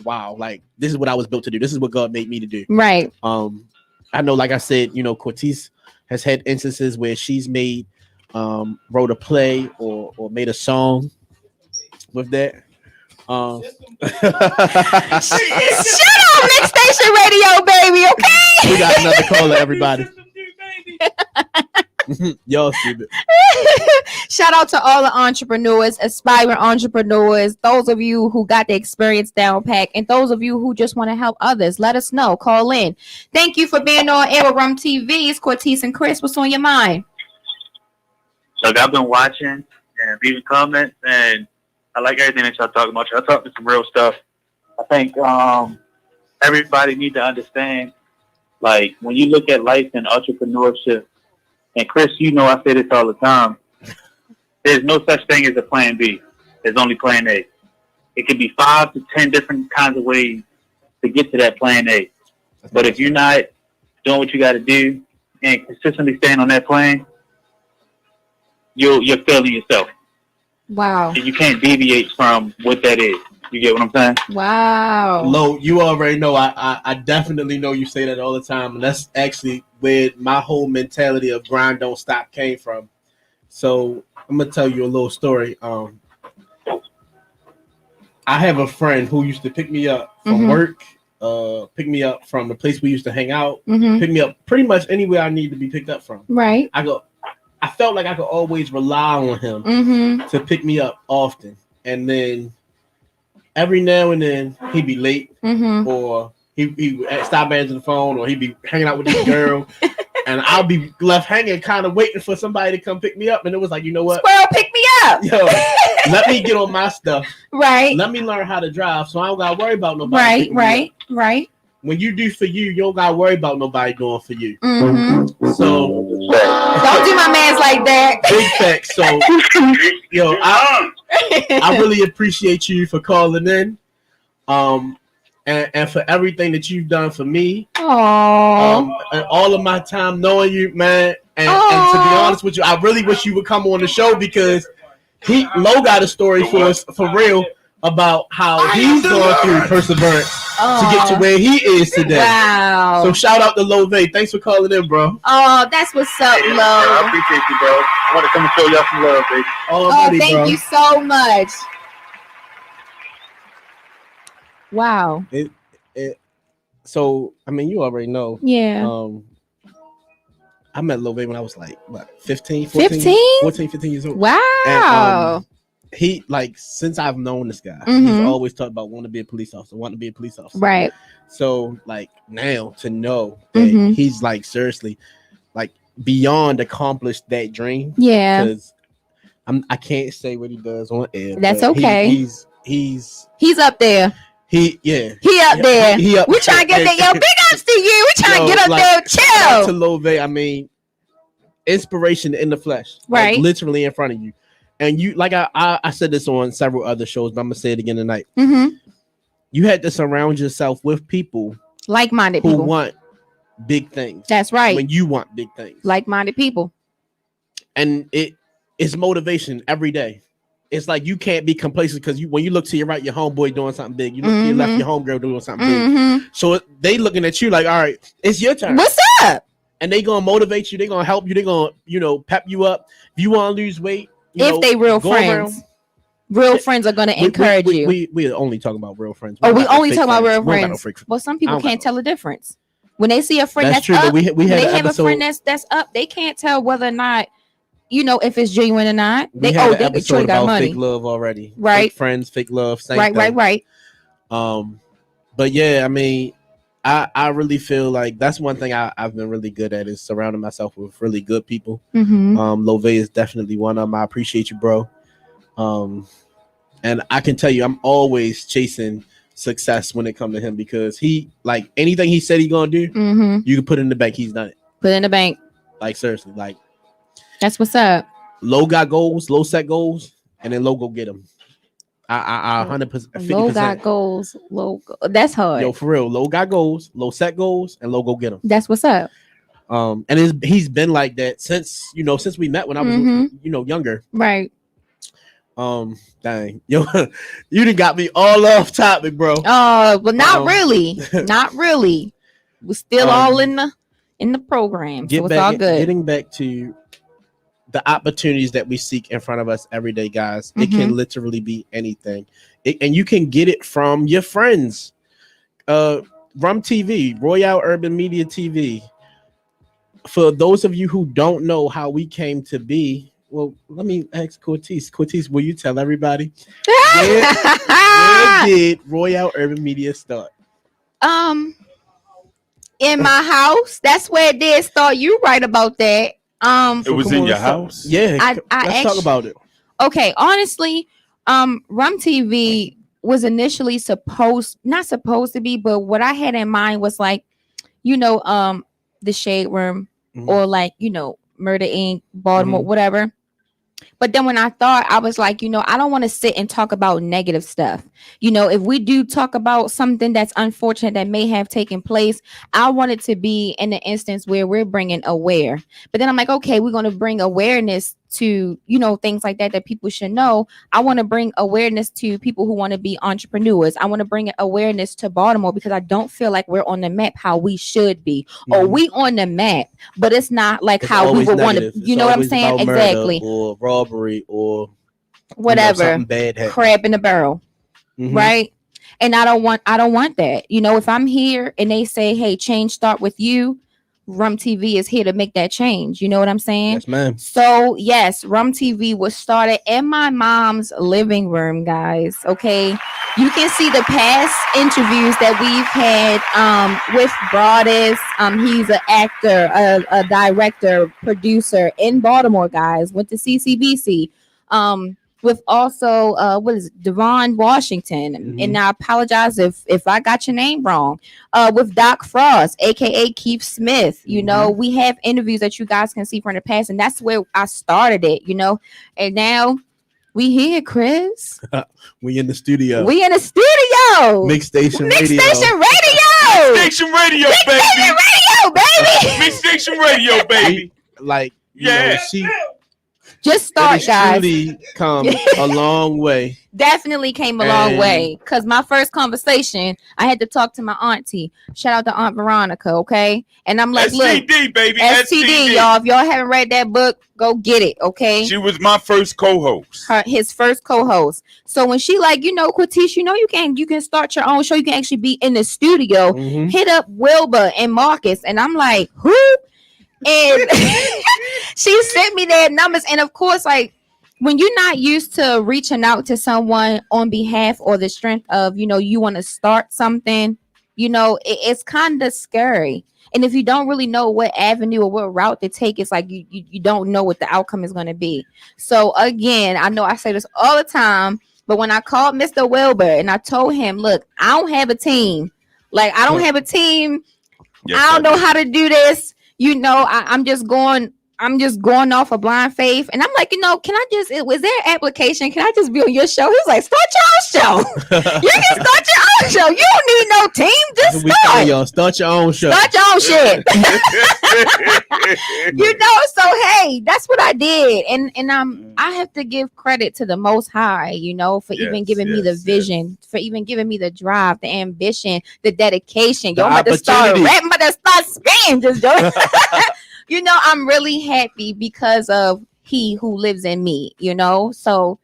Speaker 2: Wow, this is what I was built to do. This is what God made me to do.
Speaker 3: Right.
Speaker 2: I know, like I said, Cortez has had instances where she's made, wrote a play or made a song with that.
Speaker 3: Shut up, Mix Station Radio, baby. Okay.
Speaker 2: We got another caller, everybody. Y'all stupid.
Speaker 3: Shout out to all the entrepreneurs, aspiring entrepreneurs, those of you who got the experience down pat, and those of you who just want to help others. Let us know. Call in. Thank you for being on air with Rum TV. It's Cortez and Chris. What's on your mind?
Speaker 6: Look, I've been watching and leaving comments, and I like everything that y'all talking about. Y'all talking some real stuff. I think everybody needs to understand, when you look at life and entrepreneurship, and Chris, I say this all the time, there's no such thing as a plan B. There's only plan A. It could be 5 to 10 different kinds of ways to get to that plan A. But if you're not doing what you got to do and consistently staying on that plan, you're failing yourself.
Speaker 3: Wow.
Speaker 6: And you can't deviate from what that is. You get what I'm saying?
Speaker 3: Wow.
Speaker 2: Lo, you already know. I definitely know you say that all the time, and that's actually where my whole mentality of grind don't stop came from. So I'm gonna tell you a little story. I have a friend who used to pick me up from work, pick me up from the place we used to hang out, pick me up pretty much anywhere I need to be picked up from.
Speaker 3: Right.
Speaker 2: I felt like I could always rely on him to pick me up often, and then every now and then he'd be late, or he would stop answering the phone, or he'd be hanging out with this girl, and I'll be left hanging, kind of waiting for somebody to come pick me up. And it was like, you know what?
Speaker 3: Squirrel, pick me up.
Speaker 2: Yo, let me get on my stuff.
Speaker 3: Right.
Speaker 2: Let me learn how to drive, so I don't gotta worry about nobody.
Speaker 3: Right.
Speaker 2: When you do for you, you don't gotta worry about nobody doing for you. So
Speaker 3: don't do my mans like that.
Speaker 2: Big facts. So I really appreciate you for calling in, and for everything that you've done for me. And all of my time knowing you, man. And to be honest with you, I really wish you would come on the show, because Lo got a story for us for real about how he's going through perseverance to get to where he is today.
Speaker 3: Wow.
Speaker 2: So shout out to Lo Vay. Thanks for calling in, bro.
Speaker 3: Oh, that's what's up, Lo.
Speaker 6: I appreciate you, bro. I want to come and show y'all some love, baby.
Speaker 3: Thank you so much. Wow.
Speaker 2: So, I mean, you already know.
Speaker 3: Yeah.
Speaker 2: I met Lo Vay when I was 15 years old.
Speaker 3: Wow.
Speaker 2: And, he since I've known this guy, he's always talked about wanting to be a police officer.
Speaker 3: Right.
Speaker 2: So now to know that he's seriously beyond accomplished that dream.
Speaker 3: Yeah.
Speaker 2: Because I can't say what he does on air.
Speaker 3: That's okay.
Speaker 2: He's
Speaker 3: up there.
Speaker 2: He
Speaker 3: up there. We trying to get there. Yo, big ups to you. We trying to get up there. Chill.
Speaker 2: To Lo Vay, I mean, inspiration in the flesh.
Speaker 3: Right.
Speaker 2: Literally in front of you. And you, I said this on several other shows, but I'm gonna say it again tonight. You had to surround yourself with people,
Speaker 3: like-minded
Speaker 2: who
Speaker 3: people,
Speaker 2: want big things.
Speaker 3: That's right.
Speaker 2: When you want big things.
Speaker 3: Like-minded people.
Speaker 2: And it's motivation every day. It's like you can't be complacent because when you look to your right, your homeboy doing something big. You look to your left, your homegirl doing something big. So they looking at you like, all right, it's your turn.
Speaker 3: What's up?
Speaker 2: And they gonna motivate you. They gonna help you. They gonna, pep you up. If you want to lose weight,
Speaker 3: if they real friends, real friends are gonna encourage you.
Speaker 2: We only talking about real friends.
Speaker 3: We only talk about real friends. Well, some people can't tell the difference when they see a friend that's
Speaker 2: true,
Speaker 3: up.
Speaker 2: but we had
Speaker 3: they
Speaker 2: an
Speaker 3: have
Speaker 2: episode,
Speaker 3: a friend that's up. They can't tell whether or not, if it's genuine or not.
Speaker 2: They
Speaker 3: truly
Speaker 2: got
Speaker 3: about
Speaker 2: money. Fake love already.
Speaker 3: Right.
Speaker 2: Fake friends, fake love. Same
Speaker 3: right,
Speaker 2: thing.
Speaker 3: right.
Speaker 2: But yeah, I mean, I really feel like that's one thing I've been really good at is surrounding myself with really good people. Love is definitely one of them. I appreciate you, bro. And I can tell you, I'm always chasing success when it comes to him because he, like, anything he said he gonna do, you can put in the bank. He's done it.
Speaker 3: Put in the bank.
Speaker 2: Like, seriously, like,
Speaker 3: that's what's up.
Speaker 2: Low got goals, low set goals, and then low go get them. I 100%. 50%.
Speaker 3: Low got goals. That's hard.
Speaker 2: Yo, for real. Low got goals, low set goals, and low go get them.
Speaker 3: That's what's up.
Speaker 2: And he's been like that since we met when I was younger.
Speaker 3: Right.
Speaker 2: Dang, yo, you done got me all off topic, bro.
Speaker 3: Oh, but not really. Not really. We're still all in the program, so it's all good.
Speaker 2: Getting back to the opportunities that we seek in front of us every day, guys. It can literally be anything, and you can get it from your friends. Rum TV, Royale Urban Media TV. For those of you who don't know how we came to be, well, let me ask Cortez. Cortez, will you tell everybody where did Royale Urban Media start?
Speaker 3: In my house. That's where it did start. You right about that.
Speaker 1: It was in your house.
Speaker 2: Yeah,
Speaker 3: let's
Speaker 2: talk about it.
Speaker 3: Okay, honestly, Rum TV was initially not supposed to be, but what I had in mind was like, the Shade Room or like, Murder Inc., Baltimore, whatever. But then when I thought, I was like, I don't want to sit and talk about negative stuff. If we do talk about something that's unfortunate that may have taken place, I want it to be in the instance where we're bringing aware. But then I'm like, okay, we're going to bring awareness to, things like that people should know. I want to bring awareness to people who want to be entrepreneurs. I want to bring awareness to Baltimore because I don't feel like we're on the map how we should be. Or we on the map, but it's not like how we would want to, what I'm saying? Exactly.
Speaker 2: Or robbery or
Speaker 3: whatever.
Speaker 2: Something bad happened.
Speaker 3: Crab in the barrel. Right? And I don't want that. If I'm here and they say, hey, change start with you, Rum TV is here to make that change. You know what I'm saying?
Speaker 2: Yes, ma'am.
Speaker 3: So yes, Rum TV was started in my mom's living room, guys. Okay. You can see the past interviews that we've had with Broadus. He's an actor, a director, producer in Baltimore, guys. Went to CCBC. With also what is it, Devon Washington, and I apologize if I got your name wrong. With Doc Frost, aka Keith Smith, we have interviews that you guys can see from the past, and that's where I started it, and now we here, Chris.
Speaker 2: We in the studio.
Speaker 3: Mix Station Radio.
Speaker 1: Station Radio, baby. Mix Station Radio, baby.
Speaker 2: She
Speaker 3: just start, guys.
Speaker 2: Truly come a long way.
Speaker 3: Definitely came a long way. Because my first conversation, I had to talk to my auntie. Shout out to Aunt Veronica, okay? And I'm like,
Speaker 1: STD,
Speaker 3: look,
Speaker 1: baby.
Speaker 3: STD, y'all. If y'all haven't read that book, go get it, okay?
Speaker 1: She was my first co-host.
Speaker 3: His first co-host. So when she like, Quatish, you can start your own show. You can actually be in the studio. Hit up Wilbur and Marcus. And I'm like, who? And she sent me their numbers. And of course, like, when you're not used to reaching out to someone on behalf or the strength of, you want to start something, it's kind of scary. And if you don't really know what avenue or what route to take, it's like you don't know what the outcome is going to be. So again, I know I say this all the time, but when I called Mr. Wilbur and I told him, look, I don't have a team. Like, I don't have a team.
Speaker 1: Yes,
Speaker 3: I don't know how to do this. I'm just going I'm just going off of blind faith. And I'm like, can I just, was there an application? Can I just be on your show? He was like, start your own show. You can start your own show. You don't need no team. Just start.
Speaker 2: Y'all, start your own show.
Speaker 3: Start your own shit. So hey, that's what I did. And I have to give credit to the Most High, for even giving me the vision, for even giving me the drive, the ambition, the dedication. Yo, I'm about to start rapping, I'm about to start spinning, just doing. I'm really happy because of He who lives in me, So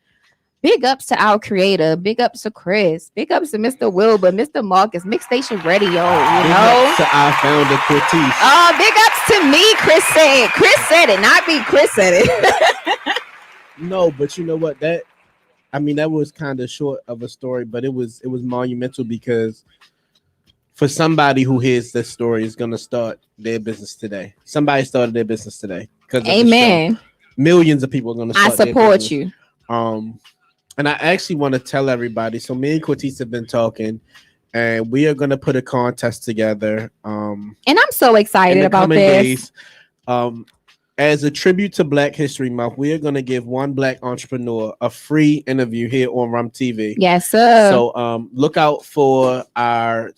Speaker 3: big ups to our creator, big ups to Chris, big ups to Mr. Wilbur, Mr. Marcus, Mix Station Radio,
Speaker 2: Big ups to our founder, Cortez.
Speaker 3: Oh, big ups to me, Chris said it, not me, Chris said it.
Speaker 2: No, but you know what? That was kind of short of a story, but it was monumental because for somebody who hears this story is going to start their business today. Somebody started their business today.
Speaker 3: Amen.
Speaker 2: Millions of people are going to start
Speaker 3: I support you.
Speaker 2: And I actually want to tell everybody. So me and Cortez have been talking, and we are going to put a contest together.
Speaker 3: And I'm so excited about this.
Speaker 2: Days, as a tribute to Black History Month, we are going to give one Black entrepreneur a free interview here on Rum TV.
Speaker 3: Yes, sir.
Speaker 2: So look out for our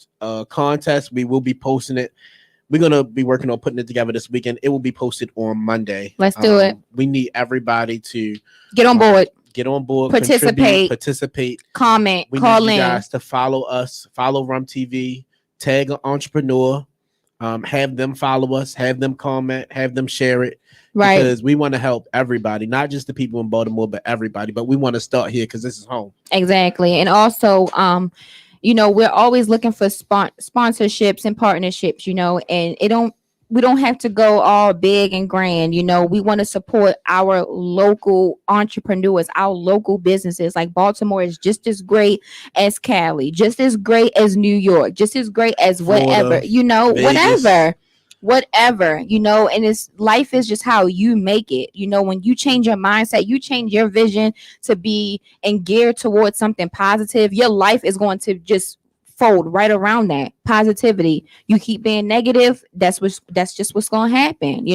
Speaker 2: contest. We will be posting it. We're going to be working on putting it together this weekend. It will be posted on Monday.
Speaker 3: Let's do it.
Speaker 2: We need everybody to
Speaker 3: get on board.
Speaker 2: Participate,
Speaker 3: comment,
Speaker 2: we
Speaker 3: call
Speaker 2: need
Speaker 3: in.
Speaker 2: You guys to follow us, follow Rum TV, tag an entrepreneur, have them follow us, have them comment, have them share it.
Speaker 3: Right.
Speaker 2: Because we want to help everybody, not just the people in Baltimore, but everybody. But we want to start here because this is home.
Speaker 3: Exactly. And also, we're always looking for sponsorships and partnerships, and we don't have to go all big and grand. We want to support our local entrepreneurs, our local businesses. Like Baltimore is just as great as Cali, just as great as New York, just as great as whatever,
Speaker 2: Florida,
Speaker 3: whatever, and life is just how you make it. When you change your mindset, you change your vision to be and geared towards something positive, your life is going to just fold right around that positivity. You keep being negative, that's just what's going to happen.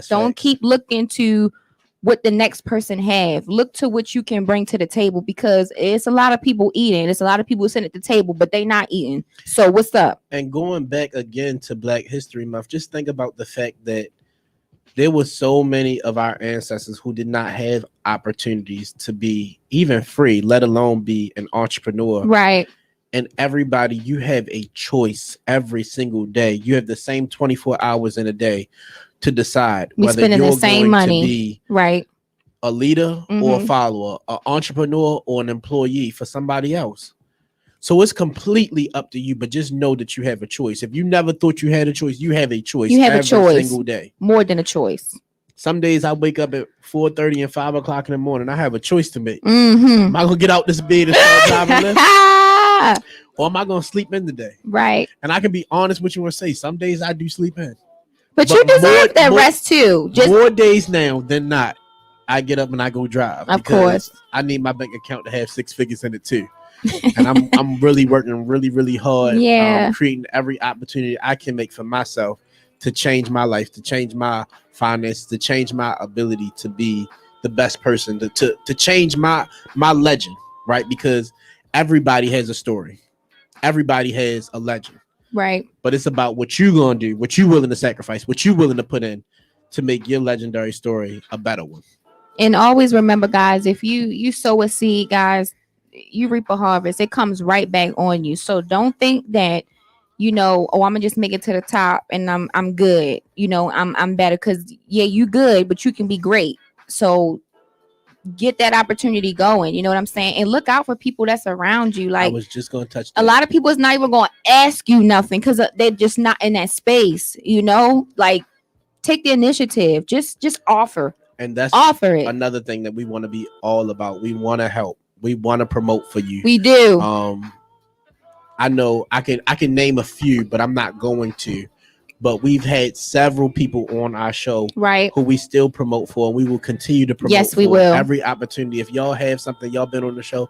Speaker 3: Don't keep looking to what the next person have. Look to what you can bring to the table, because it's a lot of people eating. It's a lot of people sitting at the table, but they not eating. So what's up?
Speaker 2: And going back again to Black History Month, just think about the fact that there were so many of our ancestors who did not have opportunities to be even free, let alone be an entrepreneur.
Speaker 3: Right.
Speaker 2: And everybody, you have a choice every single day. You have the same 24 hours in a day to decide whether you're
Speaker 3: the same
Speaker 2: going
Speaker 3: money
Speaker 2: to be
Speaker 3: right,
Speaker 2: a leader or a follower, an entrepreneur or an employee for somebody else. So it's completely up to you, but just know that you have a choice. If you never thought you had a choice, you have a choice.
Speaker 3: You have
Speaker 2: every
Speaker 3: a choice
Speaker 2: single day.
Speaker 3: More than a choice.
Speaker 2: Some days I wake up at 4:30 and 5 o'clock in the morning. I have a choice to make.
Speaker 3: Mm-hmm.
Speaker 2: Am I gonna get out this bed and start driving lift? Or am I gonna sleep in today?
Speaker 3: Right.
Speaker 2: And I can be honest with you and say some days I do sleep in.
Speaker 3: But you deserve that rest too.
Speaker 2: Just more days now than not, I get up and I go drive.
Speaker 3: Of course.
Speaker 2: I need my bank account to have 6 figures in it too. And I'm really working really hard.
Speaker 3: Yeah.
Speaker 2: Creating every opportunity I can make for myself to change my life, to change my finances, to change my ability to be the best person, to change my legend, right? Because everybody has a story. Everybody has a legend.
Speaker 3: Right.
Speaker 2: But it's about what you're going to do, what you're willing to sacrifice, what you're willing to put in to make your legendary story a better one. And
Speaker 3: always remember, guys, if you sow a seed, guys, you reap a harvest. It comes right back on you. So don't think that, I'm gonna just make it to the top and I'm good. I'm better, because you good, but you can be great. So get that opportunity going. You know what I'm saying? And look out for people that's around you. Like,
Speaker 2: I was just going to touch that.
Speaker 3: A lot of people is not even going to ask you nothing because they're just not in that space. Like, take the initiative. Just offer.
Speaker 2: And that's
Speaker 3: offer it.
Speaker 2: Another thing that we want to be all about. We want to help. We want to promote for you.
Speaker 3: We do.
Speaker 2: I know I can name a few, but I'm not going to. But we've had several people on our show,
Speaker 3: right,
Speaker 2: who we still promote for. We will continue to promote.
Speaker 3: Yes, we will.
Speaker 2: Every opportunity. If y'all have something, y'all been on the show,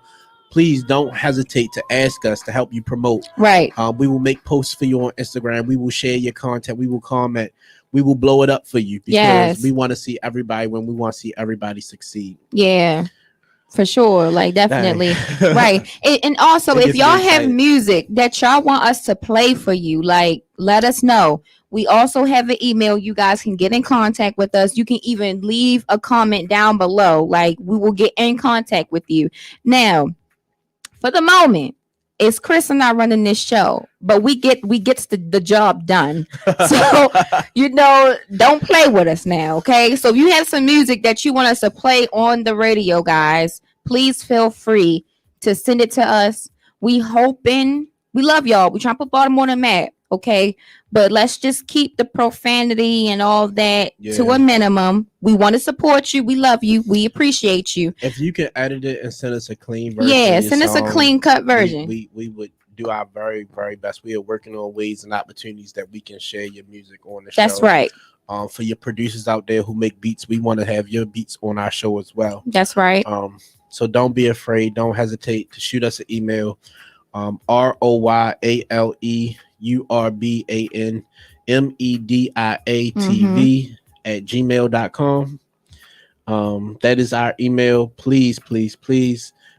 Speaker 2: please don't hesitate to ask us to help you promote.
Speaker 3: Right.
Speaker 2: We will make posts for you on Instagram. We will share your content. We will comment. we will blow it up for you because
Speaker 3: Yes.
Speaker 2: we want to see everybody when we want to see everybody succeed.
Speaker 3: Yeah, for sure. Like, definitely.
Speaker 2: Dang.
Speaker 3: Right. And also,
Speaker 2: It
Speaker 3: if
Speaker 2: gets me
Speaker 3: y'all have
Speaker 2: excited.
Speaker 3: music that y'all want us to play for you, like, let us know. We also have an email. You guys can get in contact with us. You can even leave a comment down below. Like, we will get in contact with you. Now, for the moment, it's Chris and I running this show, but we gets the job done. So, don't play with us now, okay? So if you have some music that you want us to play on the radio, guys, please feel free to send it to us. We love y'all. We trying to put Baltimore on the map, okay? But let's just keep the profanity and all that to a minimum. We want to support you. We love you. We appreciate you.
Speaker 2: If you can edit it and send us a clean version,
Speaker 3: Send us a clean cut version.
Speaker 2: We would do our very, very best. We are working on ways and opportunities that we can share your music on the show.
Speaker 3: That's right.
Speaker 2: For your producers out there who make beats, we want to have your beats on our show as well.
Speaker 3: That's right.
Speaker 2: So don't be afraid. Don't hesitate to shoot us an email. royalurbanmediatv@gmail.com. That is our email. Please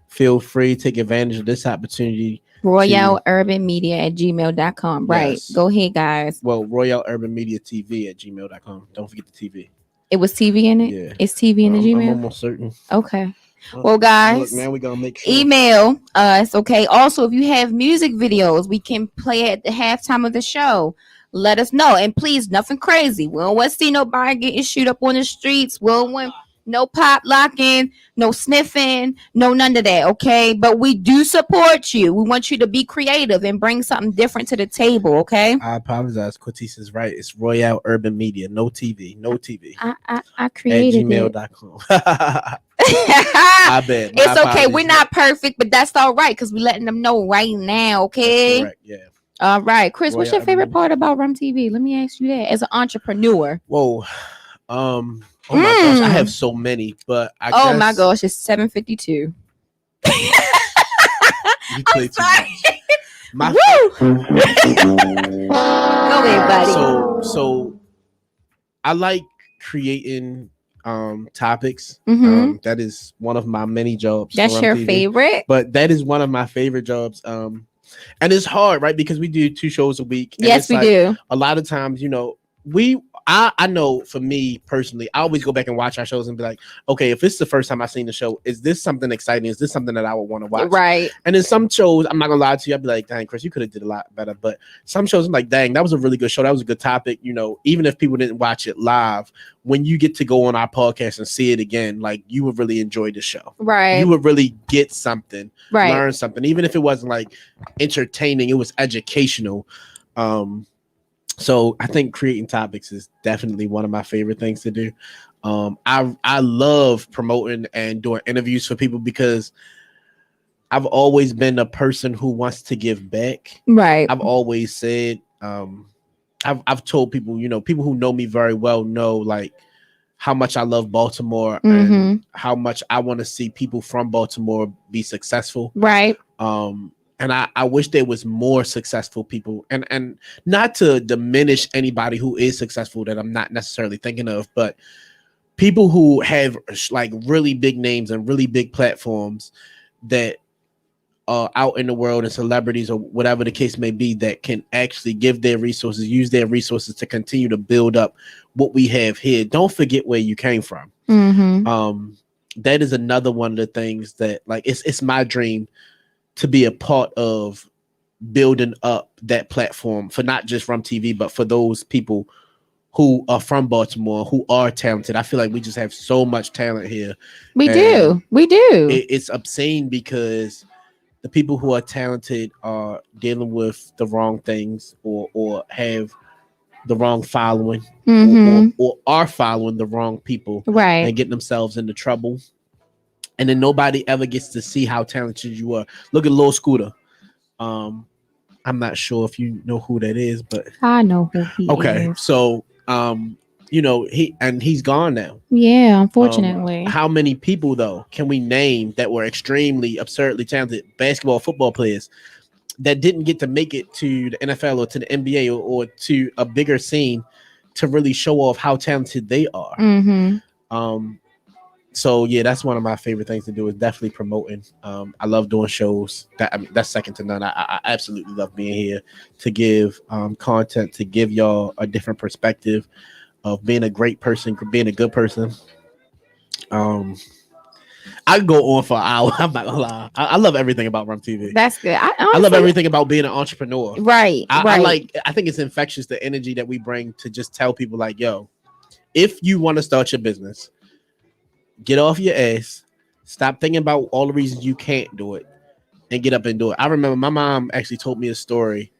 Speaker 2: feel free to take advantage of this opportunity.
Speaker 3: royalurbanmedia@gmail.com. Right.
Speaker 2: Yes.
Speaker 3: Go ahead, guys.
Speaker 2: Well, royalurbanmediatv@gmail.com. Don't forget the TV.
Speaker 3: It was TV in it?
Speaker 2: Yeah.
Speaker 3: It's TV in the
Speaker 2: I'm
Speaker 3: Gmail?
Speaker 2: almost certain.
Speaker 3: Okay. Well, guys,
Speaker 2: look, man, we're gonna make sure.
Speaker 3: email us, okay? Also, if you have music videos, we can play at the halftime of the show. Let us know. And please, nothing crazy. We don't want to see nobody getting shoot up on the streets. We don't want no pop locking, no sniffing, no none of that, okay? But we do support you. We want you to be creative and bring something different to the table, okay?
Speaker 2: I apologize. Cortese is right. It's Royale Urban Media. No TV. No TV.
Speaker 3: I created
Speaker 2: at gmail.com.
Speaker 3: My
Speaker 2: bad.
Speaker 3: It's okay. We're not perfect, but that's all right because we're letting them know right now, okay?
Speaker 2: Correct. Yeah.
Speaker 3: All right. Chris, what's
Speaker 2: Royale
Speaker 3: your favorite
Speaker 2: Urban
Speaker 3: part about Rum TV? Let me ask you that as an entrepreneur.
Speaker 2: Whoa. Oh my gosh, I have so many, but I guess
Speaker 3: my gosh, it's 7:52.
Speaker 2: you play too much.
Speaker 3: Go ahead, buddy.
Speaker 2: So I like creating topics.
Speaker 3: Mhm.
Speaker 2: That is one of my many jobs.
Speaker 3: That's
Speaker 2: on
Speaker 3: your
Speaker 2: TV.
Speaker 3: favorite?
Speaker 2: But that is one of my favorite jobs. And it's hard, right? Because we do 2 shows a week. And
Speaker 3: Yes, we do.
Speaker 2: A lot of times, I know for me personally, I always go back and watch our shows and be like, okay, if it's the first time I've seen the show, is this something exciting? Is this something that I would want to watch?
Speaker 3: Right.
Speaker 2: And in some shows, I'm not gonna lie to you, I'd be like, dang, Chris, you could have did a lot better. But some shows I'm like, dang, that was a really good show. That was a good topic. Even if people didn't watch it live, when you get to go on our podcast and see it again, like you would really enjoy the show.
Speaker 3: Right.
Speaker 2: You would really get something,
Speaker 3: right.
Speaker 2: Learn something, even if it wasn't like entertaining, it was educational. So I think creating topics is definitely one of my favorite things to do. I love promoting and doing interviews for people because I've always been a person who wants to give back.
Speaker 3: Right.
Speaker 2: I've always said, I've told people, people who know me very well know like how much I love Baltimore and how much I want to see people from Baltimore be successful.
Speaker 3: Right.
Speaker 2: And I wish there was more successful people and not to diminish anybody who is successful that I'm not necessarily thinking of, but people who have like really big names and really big platforms that are out in the world and celebrities or whatever the case may be that can actually use their resources to continue to build up what we have here. Don't forget where you came from. That is another one of the things that like, it's my dream to be a part of building up that platform for not just Rum TV, but for those people who are from Baltimore, who are talented. I feel like we just have so much talent here.
Speaker 3: We do.
Speaker 2: It's obscene because the people who are talented are dealing with the wrong things or have the wrong following or are following the wrong people and getting themselves into trouble. And then nobody ever gets to see how talented you are. Look at Lil Scooter. I'm not sure if you know who that is, but
Speaker 3: I know who he is.
Speaker 2: Okay, so he's gone now.
Speaker 3: Yeah, unfortunately.
Speaker 2: How many people though can we name that were extremely absurdly talented basketball, football players that didn't get to make it to the NFL or to the NBA or to a bigger scene to really show off how talented they are. So yeah, that's one of my favorite things to do is definitely promoting. I love doing shows. That's second to none. I absolutely love being here to give content, to give y'all a different perspective of being a great person, being a good person. I could go on for an hour. I'm not gonna lie. I love everything about Rum TV.
Speaker 3: That's good.
Speaker 2: I love everything about being an entrepreneur.
Speaker 3: Right.
Speaker 2: I think it's infectious, the energy that we bring to just tell people like, yo, if you want to start your business, get off your ass, stop thinking about all the reasons you can't do it, and get up and do it. I remember my mom actually told me a story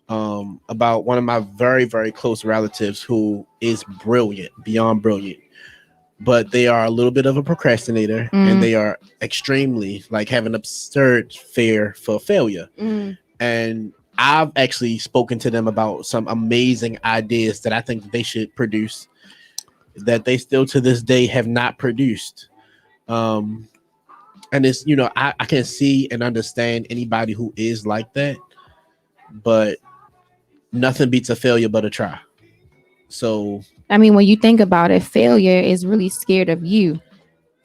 Speaker 2: about one of my very, very close relatives who is brilliant, beyond brilliant. But they are a little bit of a procrastinator, and they are extremely like have an absurd fear for failure. And I've actually spoken to them about some amazing ideas that I think they should produce that they still to this day have not produced. And it's, you know, I can see and understand anybody who is like that, but nothing beats a failure but a try. So
Speaker 3: I mean, when you think about it, failure is really scared of you.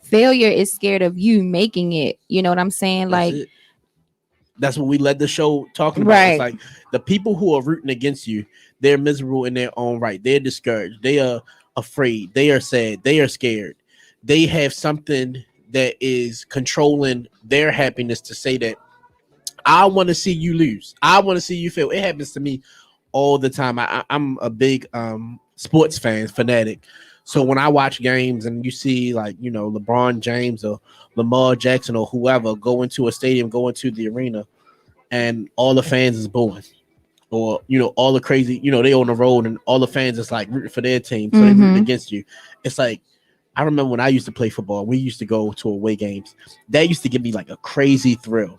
Speaker 3: Failure is scared of you making it. You know what I'm saying?
Speaker 2: That's what we led the show talking about.
Speaker 3: Right.
Speaker 2: It's like the people who are rooting against you, they're miserable in their own right. They're discouraged. They are afraid. They are sad. They are scared. They have something that is controlling their happiness to say that I want to see you lose. I want to see you fail. It happens to me all the time. I'm a big sports fanatic. So when I watch games and you see like, you know, LeBron James or Lamar Jackson or whoever go into a stadium, go into the arena, and all the fans is booing, or, you know, all the crazy, you know, they on the road and all the fans is like rooting for their team, so they rooting against you. It's like, I remember when I used to play football, we used to go to away games. That used to give me like a crazy thrill.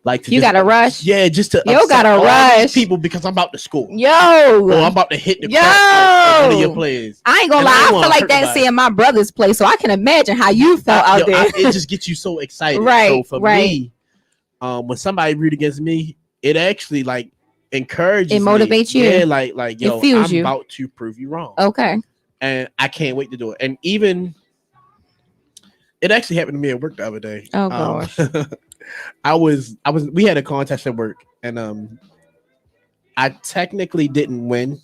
Speaker 2: Like
Speaker 3: you gotta rush.
Speaker 2: Yeah, just to
Speaker 3: gotta rush
Speaker 2: people because I'm about to score.
Speaker 3: Yo,
Speaker 2: or I'm about to hit the crap of one of your players.
Speaker 3: I ain't gonna lie, I feel like that seeing my brothers play, so I can imagine how you felt out there.
Speaker 2: It just gets you so excited.
Speaker 3: Right.
Speaker 2: So for me, when somebody root against me, it actually like encourages.
Speaker 3: It motivates
Speaker 2: me.
Speaker 3: you.
Speaker 2: Yeah, like yo, I'm about to prove you wrong.
Speaker 3: Okay.
Speaker 2: And I can't wait to do it. And even it actually happened to me at work the other day.
Speaker 3: Oh gosh.
Speaker 2: We had a contest at work, and I technically didn't win,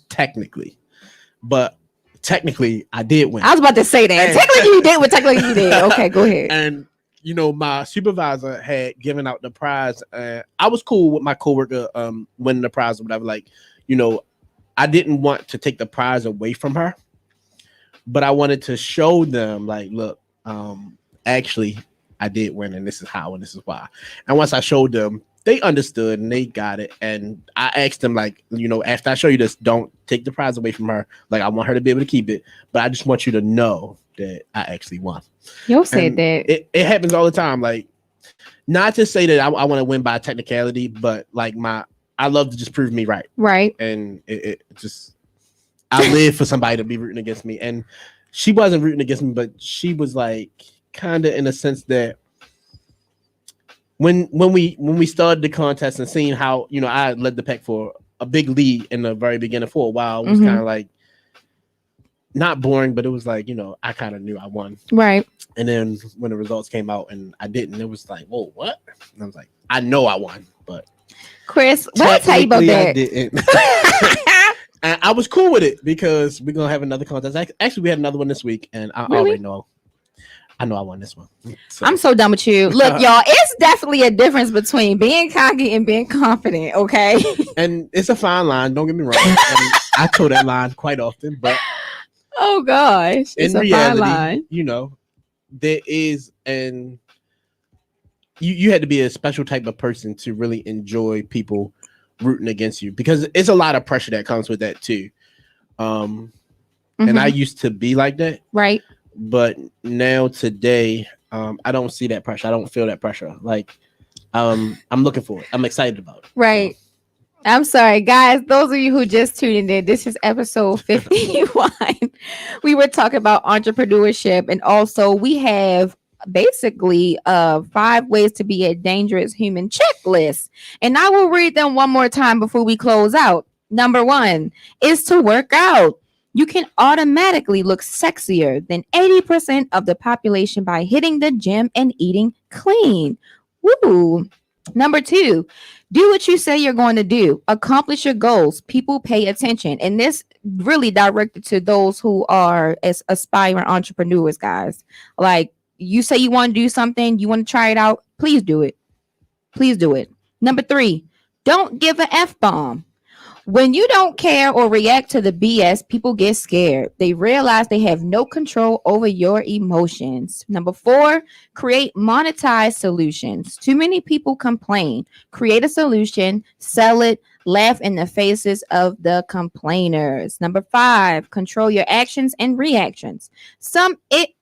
Speaker 2: but technically I did win.
Speaker 3: I was about to say that.
Speaker 2: And
Speaker 3: technically you did, but technically you did. Okay, go ahead.
Speaker 2: And you know, my supervisor had given out the prize. I was cool with my coworker winning the prize or whatever. Like, you know, I didn't want to take the prize away from her, but I wanted to show them, like, look, actually, I did win, and this is how, and this is why. And once I showed them, they understood and they got it. And I asked them, like, you know, after I show you this, don't take the prize away from her. Like, I want her to be able to keep it, but I just want you to know that I actually won.
Speaker 3: Yo said that.
Speaker 2: It happens all the time. Like, not to say that I want to win by technicality, but like I love to just prove me right.
Speaker 3: Right.
Speaker 2: And it just, I live for somebody to be rooting against me. And she wasn't rooting against me, but she was like, kind of in a sense that when we started the contest and seeing how, you know, I led the pack for a big lead in the very beginning for a while, it was kind of like not boring, but it was like, you know, I kind of knew I won.
Speaker 3: Right. And
Speaker 2: then when the results came out and I didn't, it was like, whoa, what? And I was like, I know I won, but
Speaker 3: Chris, what I tell you about that?
Speaker 2: I didn't. And I was cool with it because we're gonna have another contest. Actually, we had another one this week, and I already know. I know I won this one. So.
Speaker 3: I'm so done with you. Look, y'all, it's definitely a difference between being cocky and being confident, okay?
Speaker 2: And it's a fine line, don't get me wrong. I toe that line quite often, but
Speaker 3: oh gosh,
Speaker 2: it's in reality, fine line. You know, there is you had to be a special type of person to really enjoy people rooting against you, because it's a lot of pressure that comes with that too. And I used to be like that.
Speaker 3: Right.
Speaker 2: But now today, I don't see that pressure. I don't feel that pressure. Like, I'm looking for it. I'm excited about it.
Speaker 3: Right. I'm sorry, guys. Those of you who just tuned in, this is episode 51. We were talking about entrepreneurship, and also we have basically 5 ways to be a dangerous human checklist. And I will read them one more time before we close out. Number 1 is to work out. You can automatically look sexier than 80% of the population by hitting the gym and eating clean. Woo! Number 2, do what you say you're going to do. Accomplish your goals. People pay attention. And this really directed to those who are as aspiring entrepreneurs, guys. Like, you say you want to do something, you want to try it out, please do it. Please do it. Number 3, don't give an F-bomb. When you don't care or react to the BS, people get scared. They realize they have no control over your emotions. Number 4, create monetized solutions. Too many people complain. Create a solution, sell it, laugh in the faces of the complainers. Number 5, control your actions and reactions.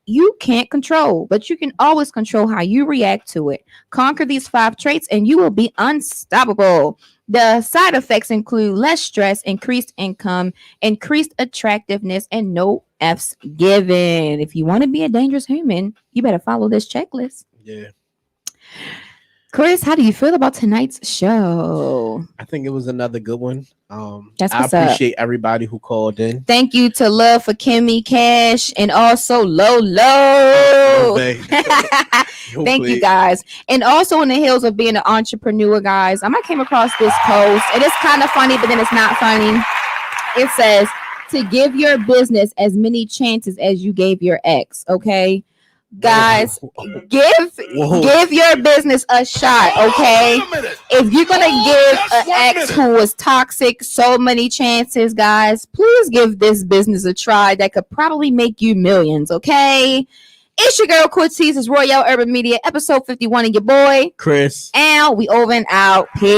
Speaker 3: You can't control, but you can always control how you react to it. Conquer these 5 traits and you will be unstoppable. The side effects include less stress, increased income, increased attractiveness, and no F's given. If you want to be a dangerous human, you better follow this checklist.
Speaker 2: Yeah.
Speaker 3: Chris, how do you feel about tonight's show?
Speaker 2: I think it was another good one.
Speaker 3: That's
Speaker 2: I
Speaker 3: what's up.
Speaker 2: appreciate everybody who called in.
Speaker 3: Thank you to Love for Kimmy Cash and also Lolo. Thank you guys. And also in the hills of being an entrepreneur, guys, I came across this post. It is kind of funny, but then it's not funny. It says to give your business as many chances as you gave your ex. Okay. Guys, give your business a shot, okay? If you're gonna give an ex who was toxic so many chances, guys, please give this business a try that could probably make you millions, okay? It's your girl Cortez, it's Royale Urban Media, episode 51, and your boy
Speaker 2: Chris.
Speaker 3: And we over and out. Peace.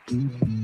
Speaker 1: Mm-hmm.